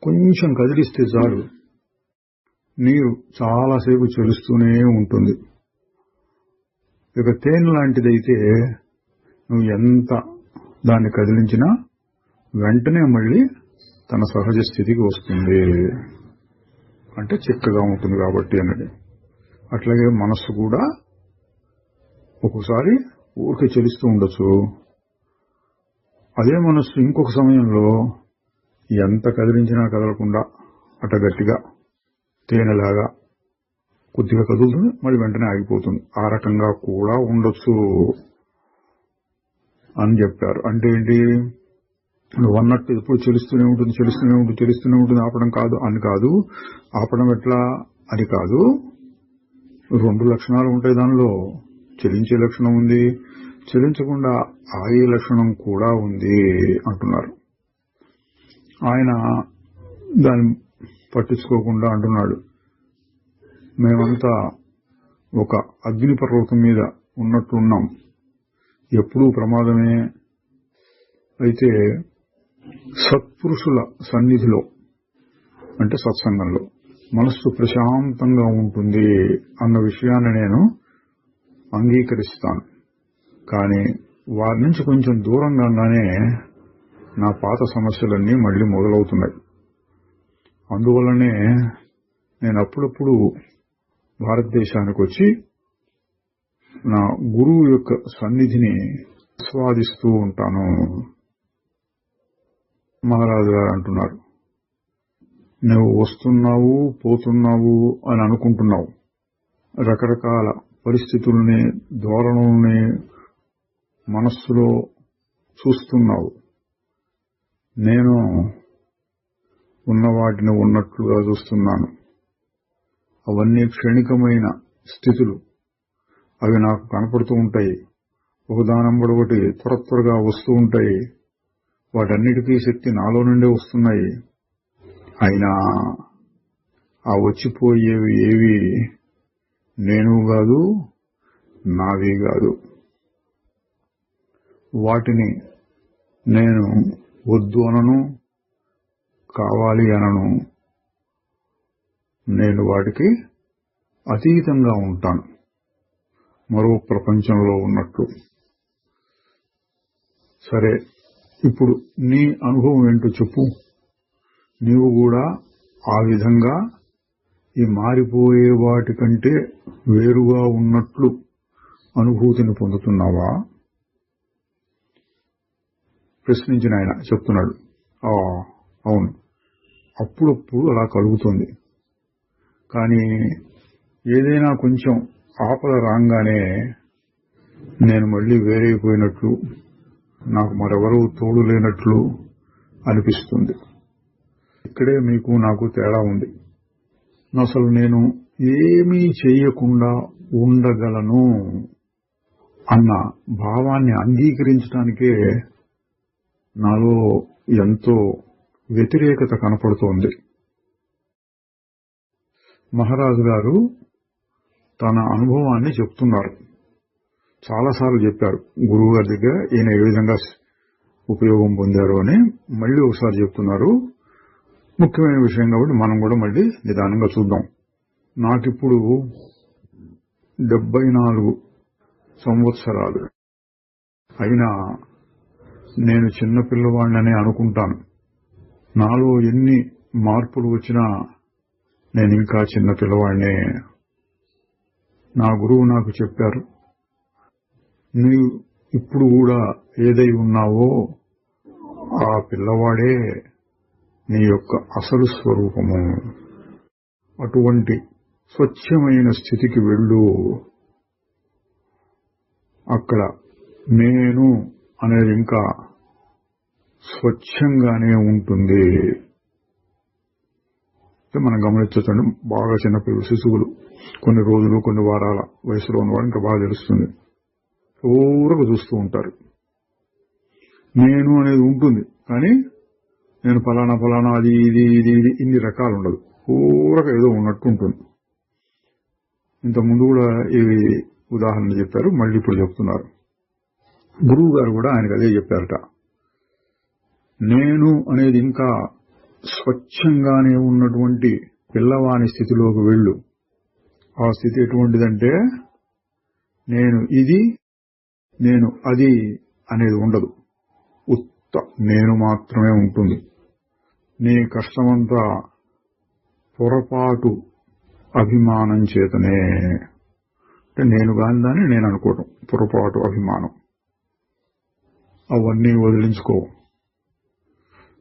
కొంచెం కదిలిస్తే చాలు నీరు చాలాసేపు చెలుస్తూనే ఉంటుంది. ఇక తేనె లాంటిదైతే నువ్వు ఎంత దాన్ని కదిలించినా వెంటనే మళ్ళీ తన సహజ స్థితికి వస్తుంది, అంటే చిక్కగా ఉంటుంది కాబట్టి అన్నది. అట్లాగే మనస్సు కూడా ఒక్కోసారి ఊరికే చెలుస్తూ ఉండొచ్చు. అదే మనస్సు ఇంకొక సమయంలో ఎంత కదిలించినా కదలకుండా అట గట్టిగా తేనెలాగా కొద్దిగా కదులుతుంది, మళ్ళీ వెంటనే ఆగిపోతుంది. ఆ రకంగా కూడా ఉండొచ్చు అని చెప్పారు. అంటే ఏంటి, నువ్వు అన్నట్టు ఎప్పుడు చెలుస్తూనే ఉంటుంది, ఆపడం కాదు అని కాదు. ఆపడం ఎట్లా అని కాదు, రెండు లక్షణాలు ఉంటాయి దానిలో. చలించే లక్షణం ఉంది, చలించకుండా ఆగే లక్షణం కూడా ఉంది అంటున్నారు. ఆయన దాన్ని పట్టించుకోకుండా అంటున్నాడు, మేమంతా ఒక అగ్నిపర్వతం మీద ఉన్నట్లున్నాం, ఎప్పుడూ ప్రమాదమే. అయితే సత్పురుషుల సన్నిధిలో అంటే సత్సంగంలో మనస్సు ప్రశాంతంగా ఉంటుంది అన్న విషయాన్ని నేను అంగీకరిస్తాను. కానీ వారి నుంచి కొంచెం దూరంగానే నా పాత సమస్యలన్నీ మళ్లీ మొదలవుతున్నాయి. అందువల్లనే నేను అప్పుడప్పుడు భారతదేశానికి వచ్చి నా గురువు యొక్క సన్నిధిని ఆస్వాదిస్తూ ఉంటాను. మహారాజు గారు అంటున్నారు, నువ్వు వస్తున్నావు పోతున్నావు అని అనుకుంటున్నావు, రకరకాల పరిస్థితుల్ని ధోరణుల్ని మనస్సులో చూస్తున్నావు. నేను ఉన్న వాటిని ఉన్నట్లుగా చూస్తున్నాను. అవన్నీ క్షణికమైన స్థితులు, అవి నాకు కనపడుతూ ఉంటాయి. ఒకదానంబడి ఒకటి త్వరగా వస్తూ ఉంటాయి. వాటన్నిటికీ శక్తి నాలో నుండే వస్తున్నాయి. అయినా ఆ వచ్చిపోయేవి ఏవి నేను కాదు, నావి కాదు. వాటిని నేను వద్దు అనను, కావాలి అనను. నేను వాటికి అతీతంగా ఉంటాను, మరో ప్రపంచంలో ఉన్నట్టు. సరే, ఇప్పుడు నీ అనుభవం ఏంటో చెప్పు. నీవు కూడా ఆ విధంగా ఈ మారిపోయే వాటి కంటే వేరుగా ఉన్నట్లు అనుభూతిని పొందుతున్నావా? ప్రశ్నించిన ఆయన చెప్తున్నాడు, అవును, అప్పుడప్పుడు అలా కలుగుతుంది. కానీ ఏదైనా కొంచెం ఆపద రాగానే నేను మళ్లీ వేరైపోయినట్లు, నాకు మరెవరూ తోడు లేనట్లు అనిపిస్తుంది. ఇక్కడే మీకు నాకు తేడా ఉంది. అసలు నేను ఏమీ చేయకుండా ఉండగలను అన్న భావాన్ని అంగీకరించడానికే నాలో ఎంతో వ్యతిరేకత కనపడుతోంది. మహారాజు గారు తన అనుభవాన్ని చెప్తున్నారు. చాలాసార్లు చెప్పారు గురువు గారి దగ్గర ఈయన ఏ విధంగా ఉపయోగం పొందారు అని. మళ్ళీ ఒకసారి చెప్తున్నారు. ముఖ్యమైన విషయం కాబట్టి మనం కూడా మళ్ళీ నిదానంగా చూద్దాం. నాకిప్పుడు 74 సంవత్సరాలు అయినా నేను చిన్నపిల్లవాడిననే అనుకుంటాను. నాలో ఎన్ని మార్పులు వచ్చినా నేను ఇంకా చిన్నపిల్లవాడినే. నా గురువు నాకు చెప్పారు, నీవు ఇప్పుడు కూడా ఏదై ఉన్నావో ఆ పిల్లవాడే నీ యొక్క అసలు స్వరూపము. అటువంటి స్వచ్ఛమైన స్థితికి వెళ్ళు. అక్కడ నేను అనేది ఇంకా స్వచ్ఛంగానే ఉంటుంది. మనం గమనించండి, బాగా చిన్నపిల్లలు, శిశువులు కొన్ని రోజులు కొన్ని వారాల వయసులో ఉన్నవాడు ఇంకా బాగా తెలుస్తుంది. ఊరగా చూస్తూ ఉంటారు. నేను అనేది ఉంటుంది, కానీ నేను ఫలానా ఫలానా అది ఇది ఇది ఇది ఇన్ని రకాలు ఉండదు. ఊరగా ఏదో ఉన్నట్టు ఉంటుంది. ఇంతకుముందు కూడా ఈ ఉదాహరణ చెప్పారు, మళ్ళీ ఇప్పుడు చెప్తున్నారు. గురువు గారు కూడా ఆయనకు అదే చెప్పారట. నేను అనేది ఇంకా స్వచ్ఛంగానే ఉన్నటువంటి పిల్లవాని స్థితిలోకి వెళ్ళు. ఆ స్థితి ఎటువంటిదంటే నేను ఇది నేను అది అనేది ఉండదు. ఉత్త నేను మాత్రమే ఉంటుంది. నీ కష్టమంతా పొరపాటు అభిమానం చేతనే. అంటే నేను కాని దాన్ని నేను అనుకోవటం పొరపాటు అభిమానం. అవన్నీ వదిలించుకో.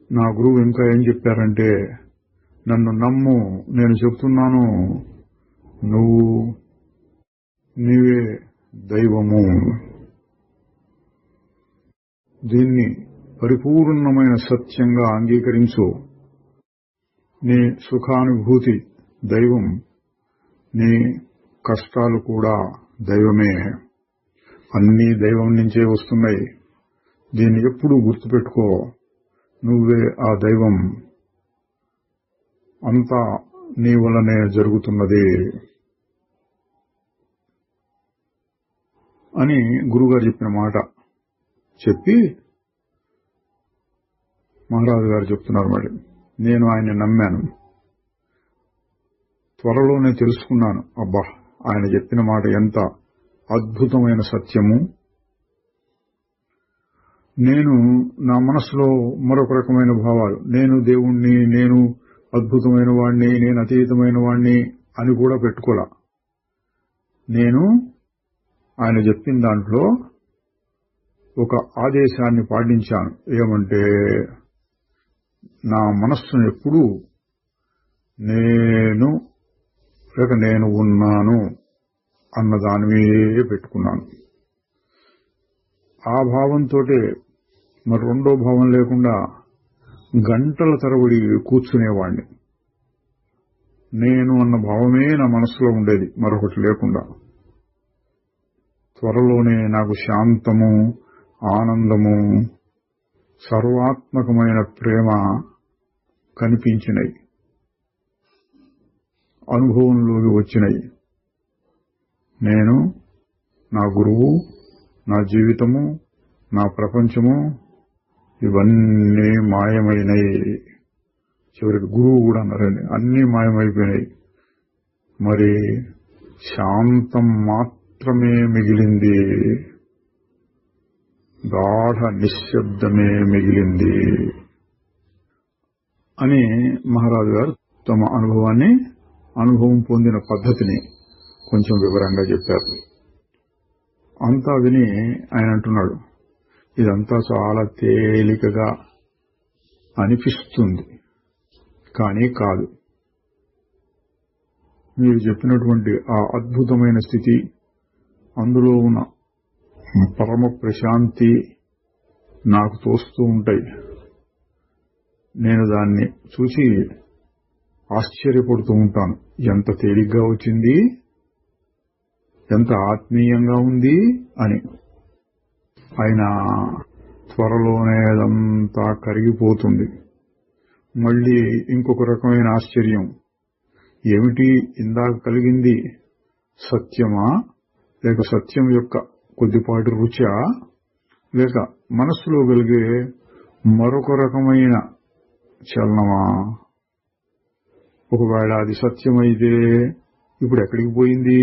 నా గురువు ఇంకా ఏం చెప్పారంటే, నన్ను నమ్ము, నేను చెప్తున్నాను, నీవే దైవము. దీన్ని పరిపూర్ణమైన సత్యంగా అంగీకరించు. నీ సుఖానుభూతి దైవం, నీ కష్టాలు కూడా దైవమే. అన్నీ దైవం నుంచే వస్తున్నాయి. దీన్ని ఎప్పుడూ గుర్తుపెట్టుకో. నువ్వే ఆ దైవం. అంతా నీ వల్లనే జరుగుతున్నది అని గురువుగారు చెప్పిన మాట చెప్పి మహారాజు గారు చెప్తున్నారు. మరి నేను ఆయన్ని నమ్మాను. త్వరలోనే తెలుసుకున్నాను, అబ్బా ఆయన చెప్పిన మాట ఎంత అద్భుతమైన సత్యము. నేను నా మనసులో మరొక రకమైన భావాలు, నేను దేవుణ్ణి, నేను అద్భుతమైన వాణ్ణి, నేను అతీతమైన వాణ్ణి అని కూడా పెట్టుకోలా. నేను ఆయన చెప్పిన దాంట్లో ఒక ఆదేశాన్ని పాటించాను. ఏమంటే నా మనస్సును ఎప్పుడూ నేను లేక నేను ఉన్నాను అన్నదానివే పెట్టుకున్నాను. ఆ భావంతో మరి రెండో భావం లేకుండా గంటల తరబడి కూర్చునేవాణ్ణి. నేను అన్న భావమే నా మనసులో ఉండేది, మరొకటి లేకుండా. త్వరలోనే నాకు శాంతము, ఆనందము, సర్వాత్మకమైన ప్రేమ కనిపించినాయి, అనుభవంలోకి వచ్చినాయి. నేను, నా గురువు, నా జీవితము, నా ప్రపంచము ఇవన్నీ మాయమైనాయి. చివరికి గురువు కూడా అన్నారండి, అన్నీ మాయమైపోయినాయి. మరి శాంతం మాత్రమే మిగిలింది, గాఢ నిశ్శబ్దమే మిగిలింది అని మహారాజు గారు తమ అనుభవం పొందిన పద్ధతిని కొంచెం వివరంగా చెప్పారు. అంతా విని ఆయన అంటున్నాడు, ఇదంతా చాలా తేలికగా అనిపిస్తుంది, కానీ కాదు. మీరు చెప్పినటువంటి ఆ అద్భుతమైన స్థితి, అందులో ఉన్న పరమ ప్రశాంతి నాకు తోస్తూ ఉంటాయి. నేను దాన్ని చూసి ఆశ్చర్యపడుతూ ఉంటాను. ఎంత తేలిగ్గా వచ్చింది, ఎంత ఆత్మీయంగా ఉంది అని. అయినా త్వరలోనే అదంతా కరిగిపోతుంది. మళ్ళీ ఇంకొక రకమైన ఆశ్చర్యం. ఏమిటి ఇందాక కలిగింది? సత్యమా, లేక సత్యం యొక్క కొద్దిపాటి రుచా, లేక మనస్సులో కలిగే మరొక రకమైన చలనమా? ఒకవేళ అది సత్యమైతే ఇప్పుడు ఎక్కడికి పోయింది?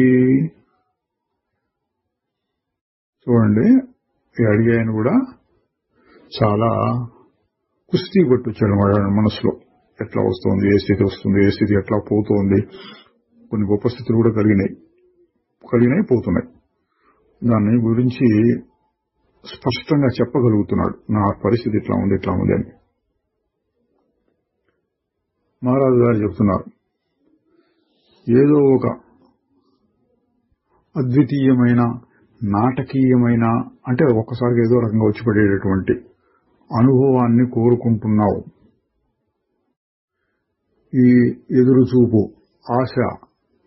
చూడండి, ఈ అడిగాయని కూడా చాలా కుస్తీ పట్టొచ్చాడు మనసులో. ఎట్లా వస్తుంది, ఏ స్థితి వస్తుంది, ఏ స్థితి ఎట్లా పోతోంది. కొన్ని గొప్ప స్థితులు కూడా కలిగినాయి పోతున్నాయి. దాని గురించి స్పష్టంగా చెప్పగలుగుతున్నాడు. నా పరిస్థితి ఇట్లా ఉంది అని. మహారాజు గారు చెప్తున్నారు, ఏదో ఒక అద్వితీయమైన, నాటకీయమైన, అంటే ఒక్కసారి ఏదో రకంగా వచ్చిపడేటటువంటి అనుభవాన్ని కోరుకుంటున్నావు. ఈ ఎదురుచూపు, ఆశ,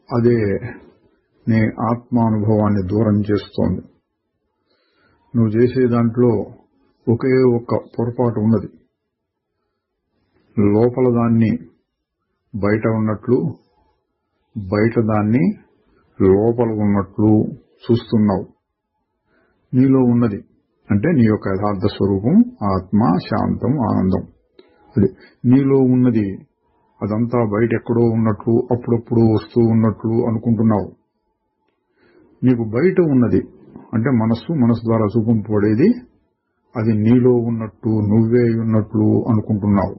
అదే నీ ఆత్మానుభవాన్ని దూరం చేస్తోంది. నువ్వు చేసే దాంట్లో ఒకే ఒక్క పొరపాటు ఉన్నది. లోపల దాన్ని బయట ఉన్నట్లు, బయట దాన్ని లోపల ఉన్నట్లు చూస్తున్నావు. నీలో ఉన్నది అంటే నీ యొక్క యథార్థ స్వరూపం, ఆత్మ, శాంతం, ఆనందం. అది నీలో ఉన్నది. అదంతా బయట ఎక్కడో ఉన్నట్లు, అప్పుడప్పుడు వస్తూ ఉన్నట్లు అనుకుంటున్నావు. నీకు బయట ఉన్నది అంటే మనస్సు ద్వారా చూపింపబడేది, అది నీలో ఉన్నట్టు, నువ్వే ఉన్నట్లు అనుకుంటున్నావు.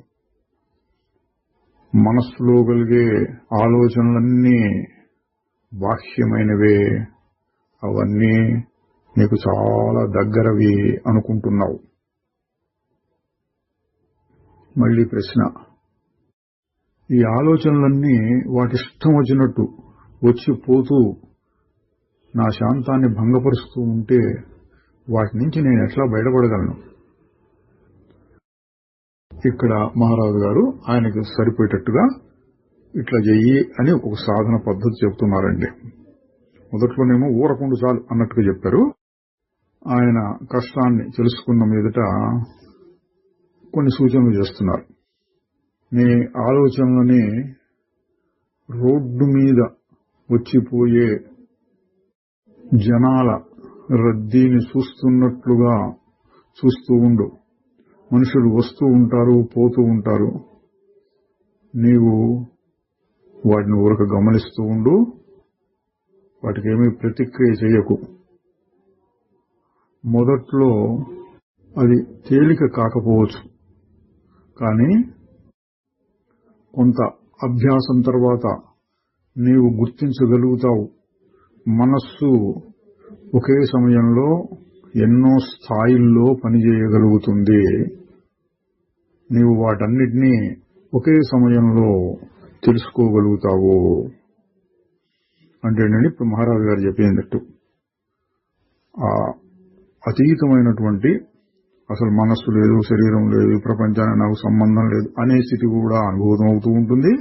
మనస్సులో కలిగే ఆలోచనలన్నీ బాహ్యమైనవే, అవన్నీ నీకు చాలా దగ్గరవి అనుకుంటున్నావు. మళ్ళీ ప్రశ్న, ఈ ఆలోచనలన్నీ వాటిష్టం వచ్చినట్టు వచ్చి పోతూ నా శాంతాన్ని భంగపరుస్తూ ఉంటే వాటి నుంచి నేను ఎట్లా బయటపడగలను? ఇక్కడ మహారాజు గారు ఆయనకు సరిపోయేటట్టుగా ఇట్లా చెయ్యి అని ఒక సాధన పద్ధతి చెబుతున్నారండి. మొదట్లోనేమో ఊరకుండు చాలు అన్నట్టుగా చెప్పారు. ఆయన కష్టాన్ని తెలుసుకున్న మీదట కొన్ని సూచనలు చేస్తున్నారు. నీ ఆలోచనలని రోడ్డు మీద వచ్చిపోయే జనాల రద్దీని చూస్తున్నట్లుగా చూస్తూ ఉండు. మనుషులు వస్తూ ఉంటారు, పోతూ ఉంటారు. నీవు వాటిని ఊరక గమనిస్తూ ఉండు. వాటికేమీ ప్రతిక్రియ చేయకు. మొదట్లో అది తేలిక కాకపోవచ్చు, కానీ కొంత అభ్యాసం తర్వాత నీవు గుర్తించగలుగుతావు. మనస్సు ఒకే సమయంలో ఎన్నో స్థాయిల్లో పనిచేయగలుగుతుంది. నీవు వాటన్నిటినీ ఒకే సమయంలో తెలుసుకోగలుగుతావు. అంటేనండి ఇప్పుడు మహారాజు గారు చెప్పినట్టు ఆ అతీతమైనటువంటి, అసలు మనస్సు లేదు, శరీరం లేదు, ప్రపంచానికి నాకు సంబంధం లేదు అనే స్థితి కూడా అనుభూతం అవుతూ ఉంటుంది.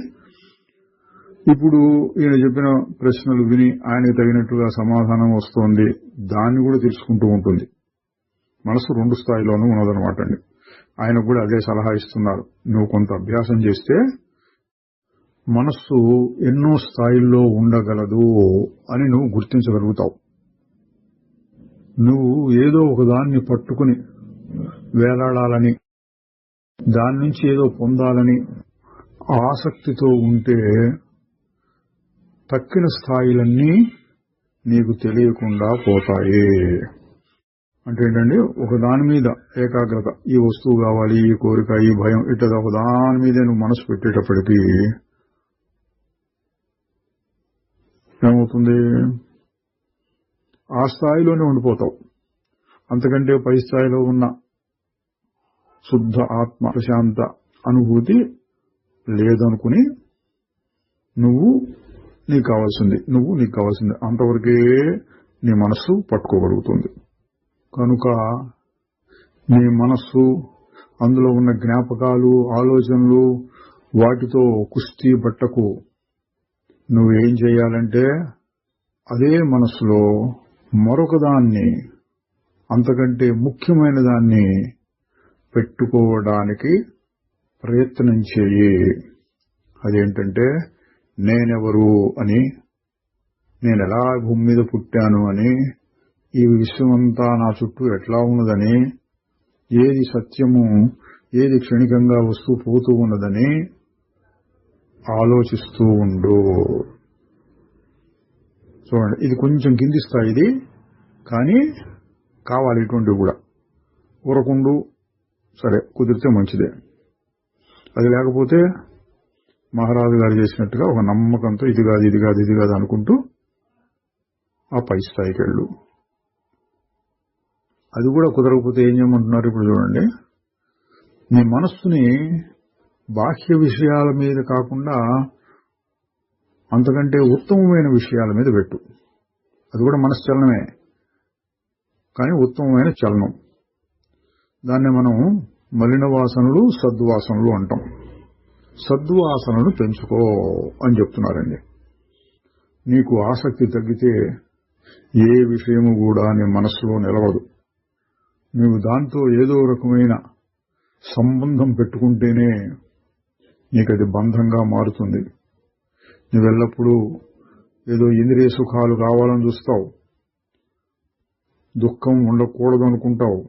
ఇప్పుడు ఈయన చెప్పిన ప్రశ్నలు విని ఆయనకు తగినట్టుగా సమాధానం వస్తోంది, దాన్ని కూడా తెలుసుకుంటూ ఉంటుంది. మనసు రెండు స్థాయిలోనూ ఉన్నదనమాట అండి. ఆయన కూడా అదే సలహా ఇస్తున్నారు. నువ్వు కొంత అభ్యాసం చేస్తే మనస్సు ఎన్నో స్థాయిల్లో ఉండగలదు అని నువ్వు గుర్తించగలుగుతావు. నువ్వు ఏదో ఒకదాన్ని పట్టుకుని వేలాడాలని, దాని నుంచి ఏదో పొందాలని ఆసక్తితో ఉంటే తక్కిన స్థాయిలన్నీ నీకు తెలియకుండా పోతాయి. అంటే ఏంటండి, ఒక దాని మీద ఏకాగ్రత, ఈ వస్తువు కావాలి, ఈ కోరిక, ఈ భయం, ఇట్లా ఒక దాని మీదే నువ్వు మనసు పెట్టేటప్పటికీ ఏమవుతుంది? ఆ స్థాయిలోనే ఉండిపోతావు. అంతకంటే పై స్థాయిలో ఉన్న శుద్ధ ఆత్మ ప్రశాంత అనుభూతి లేదనుకుని నువ్వు నీకు కావాల్సింది, నువ్వు నీకు కావాల్సింది అంతవరకే నీ మనస్సు పట్టుకోగలుగుతుంది. కనుక నీ మనస్సు, అందులో ఉన్న జ్ఞాపకాలు, ఆలోచనలు, వాటితో కుస్తీ బట్టకు. నువ్వేం చేయాలంటే అదే మనస్సులో మరొక దాన్ని, అంతకంటే ముఖ్యమైన దాన్ని పెట్టుకోవడానికి ప్రయత్నం చేయి. అదేంటంటే నేనెవరు అని, నేనెలా భూమి మీద పుట్టాను అని, ఈ విశ్వమంతా నా చుట్టూ ఎట్లా ఉన్నదని, ఏది సత్యము, ఏది క్షణికంగా వస్తూ పోతూ ఉన్నదని ఆలోచిస్తూ ఉండు. చూడండి, ఇది కొంచెం కింది స్థాయిది, కానీ కావాలి ఇటువంటివి కూడా. ఊరకుండు, సరే కుదిరితే మంచిదే. అది లేకపోతే మహారాజు గారు చేసినట్టుగా ఒక నమ్మకంతో ఇది కాదు ఇది కాదు ఇది కాదు అనుకుంటూ ఆ పై స్థాయికి వెళ్ళు. అది కూడా కుదరకపోతే ఏం చేయమంటున్నారు ఇప్పుడు చూడండి. నీ మనస్సుని బాహ్య విషయాల మీద కాకుండా అంతకంటే ఉత్తమమైన విషయాల మీద పెట్టు. అది కూడా మనశ్చలనమే, కానీ ఉత్తమమైన చలనం. దాన్ని మనం మలిన వాసనలు, సద్వాసనలు అంటాం. సద్వాసనను పెంచుకో అని చెప్తున్నారండి. నీకు ఆసక్తి తగ్గితే ఏ విషయము కూడా నీ మనస్సులో నిలవదు. నీవు దాంతో ఏదో రకమైన సంబంధం పెట్టుకుంటేనే నీకది బంధంగా మారుతుంది. నువ్వెల్లప్పుడూ ఏదో ఇంద్రియ సుఖాలు కావాలని చూస్తావు, దుఃఖం ఉండకూడదు అనుకుంటావు,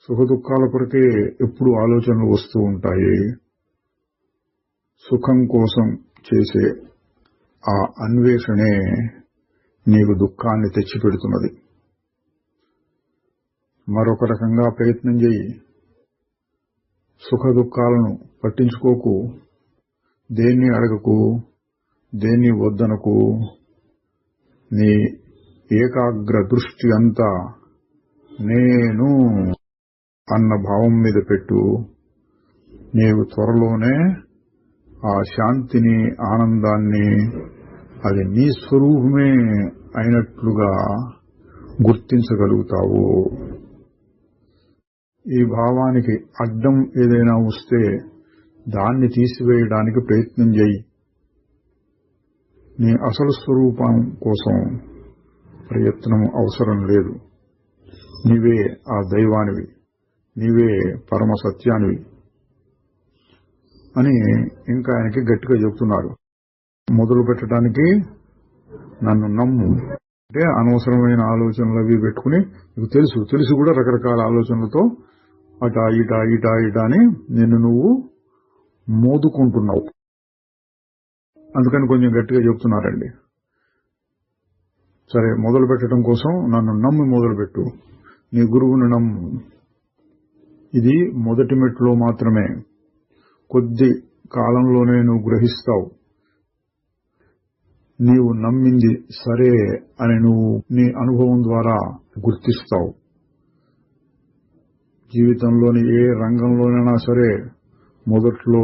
సుఖ దుఃఖాల కొరకే ఎప్పుడు ఆలోచనలు వస్తూ ఉంటాయి. సుఖం కోసం చేసే ఆ అన్వేషణే నీకు దుఃఖాన్ని తెచ్చిపెడుతున్నది. మరొక రకంగా ప్రయత్నం చేయి. సుఖ దుఃఖాలను పట్టించుకోకు, దేన్ని అడగకు, దేన్ని వద్దనకు. నీ ఏకాగ్ర దృష్టి అంతా నేను అన్న భావం మీద పెట్టు. నీవు త్వరలోనే ఆ శాంతిని, ఆనందాన్ని, అది నీ స్వరూపమే అయినట్లుగా గుర్తించగలుగుతావు. ఈ భావానికి అడ్డం ఏదైనా వస్తే దాన్ని తీసివేయడానికి ప్రయత్నం చేయి. నీ అసలు స్వరూపం కోసం ప్రయత్నం అవసరం లేదు. నీవే ఆ దైవానివి, నీవే పరమ సత్యానివి అని ఇంకా ఆయనకి గట్టిగా చెబుతున్నారు. మొదలు పెట్టడానికి నన్ను నమ్ము అంటే అనవసరమైన ఆలోచనలు అవి పెట్టుకుని, నీకు తెలుసు కూడా రకరకాల ఆలోచనలతో అటా ఇటా అని నిన్ను నువ్వు మోదుకుంటున్నావు. అందుకని కొంచెం గట్టిగా చెప్తున్నారండి. సరే, మొదలు పెట్టడం కోసం నన్ను నమ్మి మొదలుపెట్టు, నీ గురువును నమ్ము. ఇది మొదటి మెట్టులో మాత్రమే. కొద్ది కాలంలోనే నువ్వు గ్రహిస్తావు. నీవు నమ్మింది సరే అని నువ్వు నీ అనుభవం ద్వారా గుర్తిస్తావు. జీవితంలోని ఏ రంగంలోనైనా సరే మొదట్లో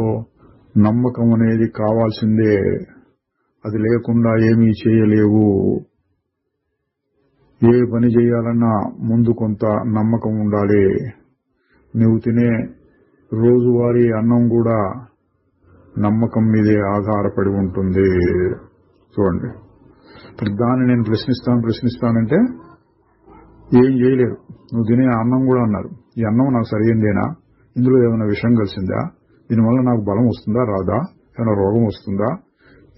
నమ్మకం అనేది కావాల్సిందే. అది లేకుండా ఏమీ చేయలేవు. ఏ పని చేయాలన్నా ముందు కొంత నమ్మకం ఉండాలి. నువ్వు తినే రోజువారీ అన్నం కూడా నమ్మకం మీదే ఆధారపడి ఉంటుంది. చూడండి, దాన్ని నేను ప్రశ్నిస్తానంటే ఏం చేయలేరు. నువ్వు తినే అన్నం కూడా అన్నారు, ఈ అన్నం నాకు సరైందేనా, ఇందులో ఏమైనా విషం కలిసిందా, దీనివల్ల నాకు బలం వస్తుందా రాదా, ఏమైనా రోగం వస్తుందా,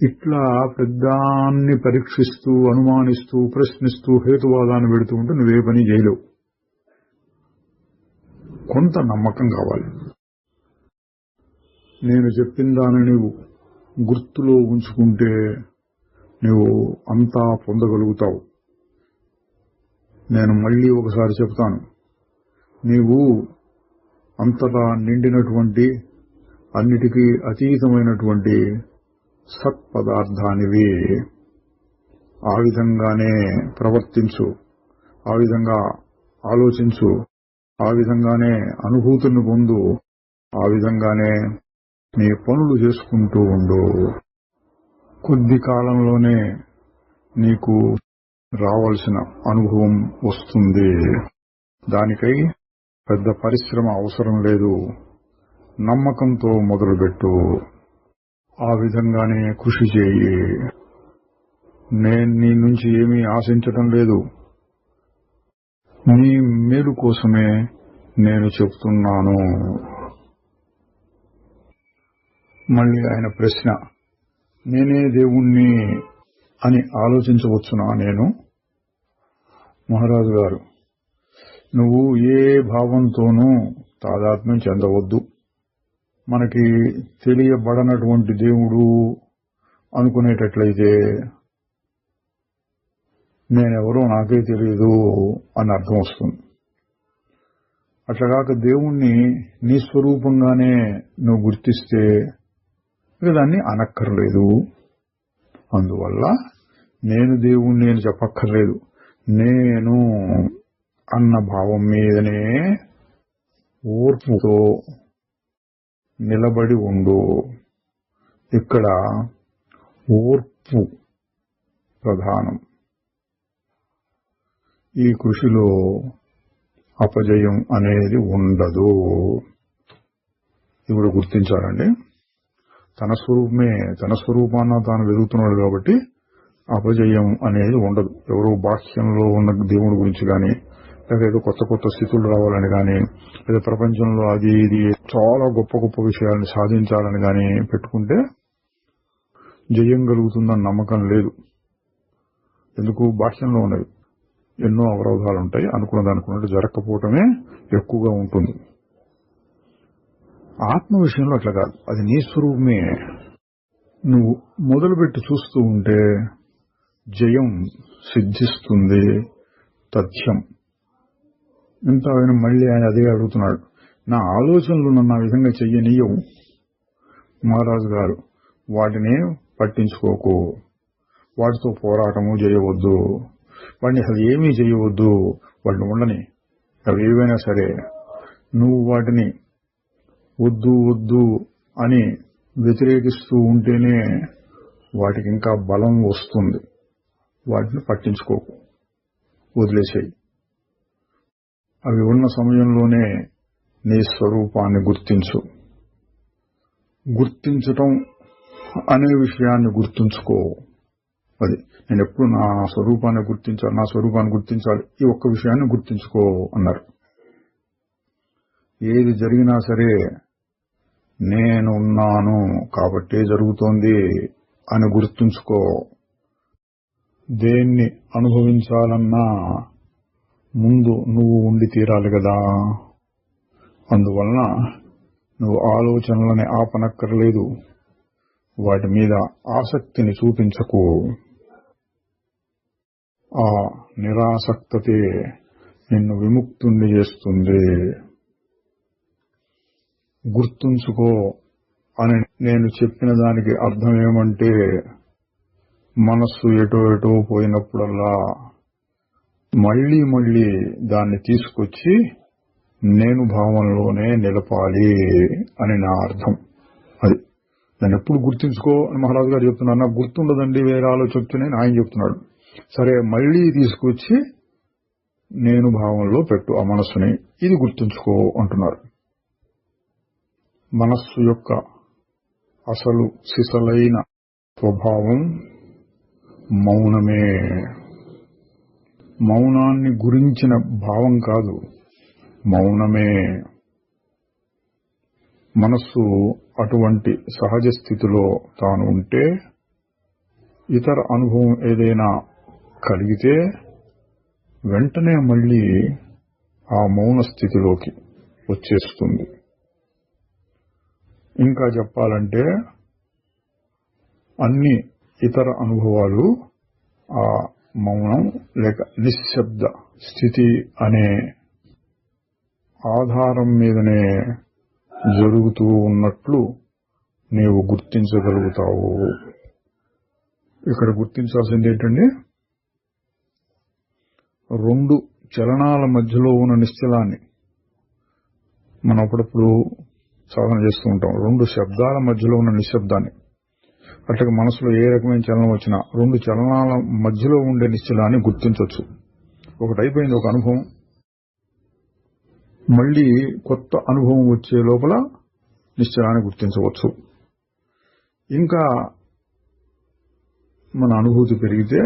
ఇట్లా పెద్దాన్ని పరీక్షిస్తూ, అనుమానిస్తూ, ప్రశ్నిస్తూ, హేతువాదాన్ని పెడుతూ ఉంటే నువ్వే పని చేయలేవు. కొంత నమ్మకం కావాలి. నేను చెప్పిన దాన్ని నువ్వు గుర్తులో ఉంచుకుంటే నువ్వు అంతా పొందగలుగుతావు. నేను మళ్లీ ఒకసారి చెప్తాను, నీవు అంతటా నిండినటువంటి, అన్నిటికీ అతీతమైనటువంటి సత్పదార్థానివి. ఆ విధంగానే ప్రవర్తించు, ఆ విధంగా ఆలోచించు, ఆ విధంగానే అనుభూతిని పొందు, ఆ విధంగానే నీ పనులు చేసుకుంటూ ఉండు. కొద్ది కాలంలోనే నీకు రావాల్సిన అనుభవం వస్తుంది. దానికై పెద్ద పరిశ్రమ అవసరం లేదు. నమ్మకంతో మొదలుపెట్టు. ఆ విధంగానే కృషి చేయి. నేను నీ నుంచి ఏమీ ఆశించటం లేదు. నీ మేలు కోసమే నేను చెప్తున్నాను. మళ్ళీ ఆయన ప్రశ్న, నేనే దేవుణ్ణి అని ఆలోచించవచ్చునా? నేను మహారాజు గారు, నువ్వు ఏ భావంతోనూ తాదాత్మ్యం చెందవద్దు. మనకి తెలియబడనటువంటి దేవుడు అనుకునేటట్లయితే నేనెవరో నాకే తెలియదు అని అర్థం వస్తుంది. అట్లాగాక దేవుణ్ణి నీ స్వరూపంగానే నువ్వు గుర్తిస్తే ఇక దాన్ని అనక్కర్లేదు. అందువల్ల నేను దేవుణ్ణి అని చెప్పక్కర్లేదు. నేను అన్న భావం మీదనే ఓర్పుతో నిలబడి ఉండు. ఇక్కడ ఓర్పు ప్రధానం. ఈ కృషిలో అపజయం అనేది ఉండదు. ఇప్పుడు గుర్తించాలండి, తన స్వరూపాన్న తాను వెతుకుతున్నాడు కాబట్టి అపజయం అనేది ఉండదు. ఎవరో బాహ్యంలో ఉన్న దేవుడి గురించి కానీ, లేదా ఏదో కొత్త కొత్త స్థితులు రావాలని కానీ, లేదా ప్రపంచంలో అది ఇది చాలా గొప్ప గొప్ప విషయాలను సాధించాలని కానీ పెట్టుకుంటే జయం కలుగుతుందన్న నమ్మకం లేదు. ఎందుకు? బాహ్యంలో ఉన్నది ఎన్నో అవరోధాలు ఉంటాయి. అనుకున్నట్టు జరగకపోవటమే ఎక్కువగా ఉంటుంది. ఆత్మ విషయంలో అట్లా కాదు. అది నీ స్వరూపమే. నువ్వు మొదలుపెట్టి చూస్తూ ఉంటే జయం సిద్ధిస్తుంది. తథ్యం. ఇంత ఆయన మళ్ళీ అదే అడుగుతున్నాడు. నా ఆలోచనలు నన్ను ఆ విధంగా చెయ్యనీయవు మహారాజు గారు. వాటిని పట్టించుకోకు. వాటితో పోరాటము చేయవద్దు. వాడిని అసలు ఏమీ చేయవద్దు. వాటిని ఉండని. అవి ఏవైనా సరే నువ్వు వాటిని వద్దు వద్దు అని వ్యతిరేకిస్తూ ఉంటేనే వాటికి ఇంకా బలం వస్తుంది. వాటిని పట్టించుకోకు, వదిలేసేయి. అవి ఉన్న సమయంలోనే నీ స్వరూపాన్ని గుర్తించు. గుర్తించటం అనే విషయాన్ని గుర్తుంచుకో. అది నేను ఎప్పుడు నా స్వరూపాన్ని గుర్తించాలి, ఈ ఒక్క విషయాన్ని గుర్తించుకో అన్నారు. ఏది జరిగినా సరే నేనున్నాను కాబట్టే జరుగుతోంది అని గుర్తుంచుకో. దేన్ని అనుభవించాలన్నా ముందు నువ్వు ఉండి తీరాలి కదా. అందువలన నువ్వు ఆలోచనలని ఆపనక్కర్లేదు. వాటి మీద ఆసక్తిని చూపించకు. ఆ నిరాసక్తతే నిన్ను విముక్తుణ్ణి చేస్తుంది. గుర్తుంచుకో అని నేను చెప్పిన దానికి అర్థం ఏమంటే, మనస్సు ఎటో ఎటో పోయినప్పుడల్లా మళ్లీ మళ్లీ దాన్ని తీసుకొచ్చి నేను భావంలోనే నిలపాలి అని నా అర్థం. అది దాన్ని ఎప్పుడు గుర్తించుకో అని మహారాజు గారు చెప్తున్నారు. నాకు గుర్తుండదండి, వేరే ఆలోచననే ఆయన చెప్తున్నాడు. సరే, మళ్లీ తీసుకొచ్చి నేను భావంలో పెట్టు ఆ మనస్సుని. ఇది గుర్తుంచుకో అంటున్నారు. మనస్సు యొక్క అసలు సిసలైన స్వభావం మౌనమే. మౌనాన్ని గురించిన భావం కాదు, మౌనమే. మనస్సు అటువంటి సహజ స్థితిలో తాను ఉంటే, ఇతర అనుభవం ఏదైనా కలిగితే వెంటనే మళ్లీ ఆ మౌన స్థితిలోకి వచ్చేస్తుంది. ఇంకా చెప్పాలంటే అన్ని ఇతర అనుభవాలు ఆ మౌనం లేక నిశ్శబ్ద స్థితి అనే ఆధారం మీదనే జరుగుతూ ఉన్నట్లు నీవు గుర్తించగలుగుతావు. ఇక్కడ గుర్తించాల్సింది ఏంటండి, రెండు చలనాల మధ్యలో ఉన్న నిశ్చలాన్ని మనం అప్పుడప్పుడు సాధన చేస్తూ ఉంటాం. రెండు శబ్దాల మధ్యలో ఉన్న నిశ్శబ్దాన్ని. అట్లాగే మనసులో ఏ రకమైన చలనం వచ్చినా రెండు చలనాల మధ్యలో ఉండే నిశ్చలాన్ని గుర్తించవచ్చు. ఒకటైపోయింది ఒక అనుభవం, మళ్లీ కొత్త అనుభవం వచ్చే లోపల నిశ్చలాన్ని గుర్తించవచ్చు. ఇంకా మన అనుభూతి పెరిగితే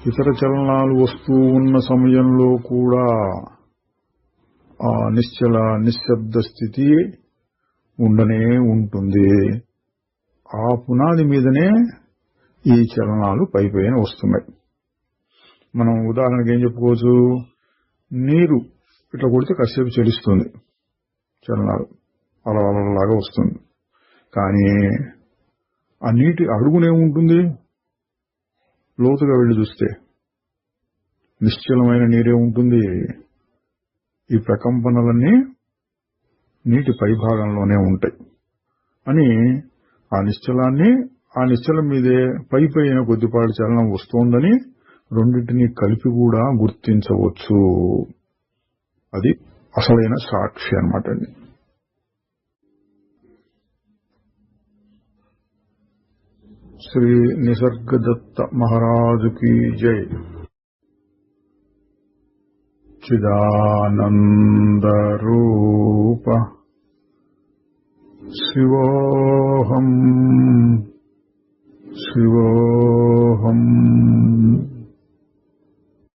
ఇతర చలనాలు వస్తూ ఉన్న సమయంలో కూడా ఆ నిశ్చల నిశ్శబ్ద స్థితి ఉండనే ఉంటుంది. ఆ పునాది మీదనే ఈ చలనాలు పైపైన వస్తున్నాయి. మనం ఉదాహరణకి ఏం చెప్పుకోవచ్చు, నీరు ఇట్లా కొడితే కాసేపు చలిస్తుంది, చలనాలు అలలాగా వస్తుంది. కానీ ఆ నీటి అడుగునేముంటుంది, లోతుగా వెళ్లి చూస్తే నిశ్చలమైన నీరే ఉంటుంది. ఈ ప్రకంపనలన్నీ నీటి పైభాగంలోనే ఉంటాయి అని ఆ నిశ్చలాన్ని, ఆ నిశ్చలం మీదే పైపైన కొద్దిపాటి చలనం వస్తోందని రెండింటినీ కలిపి కూడా గుర్తించవచ్చు. అది అసలైన సాక్షి అన్నమాట అండి. శ్రీ నిసర్గదత్త మహారాజుకి జై. చిదానంద రూప శివోహం శివోహం.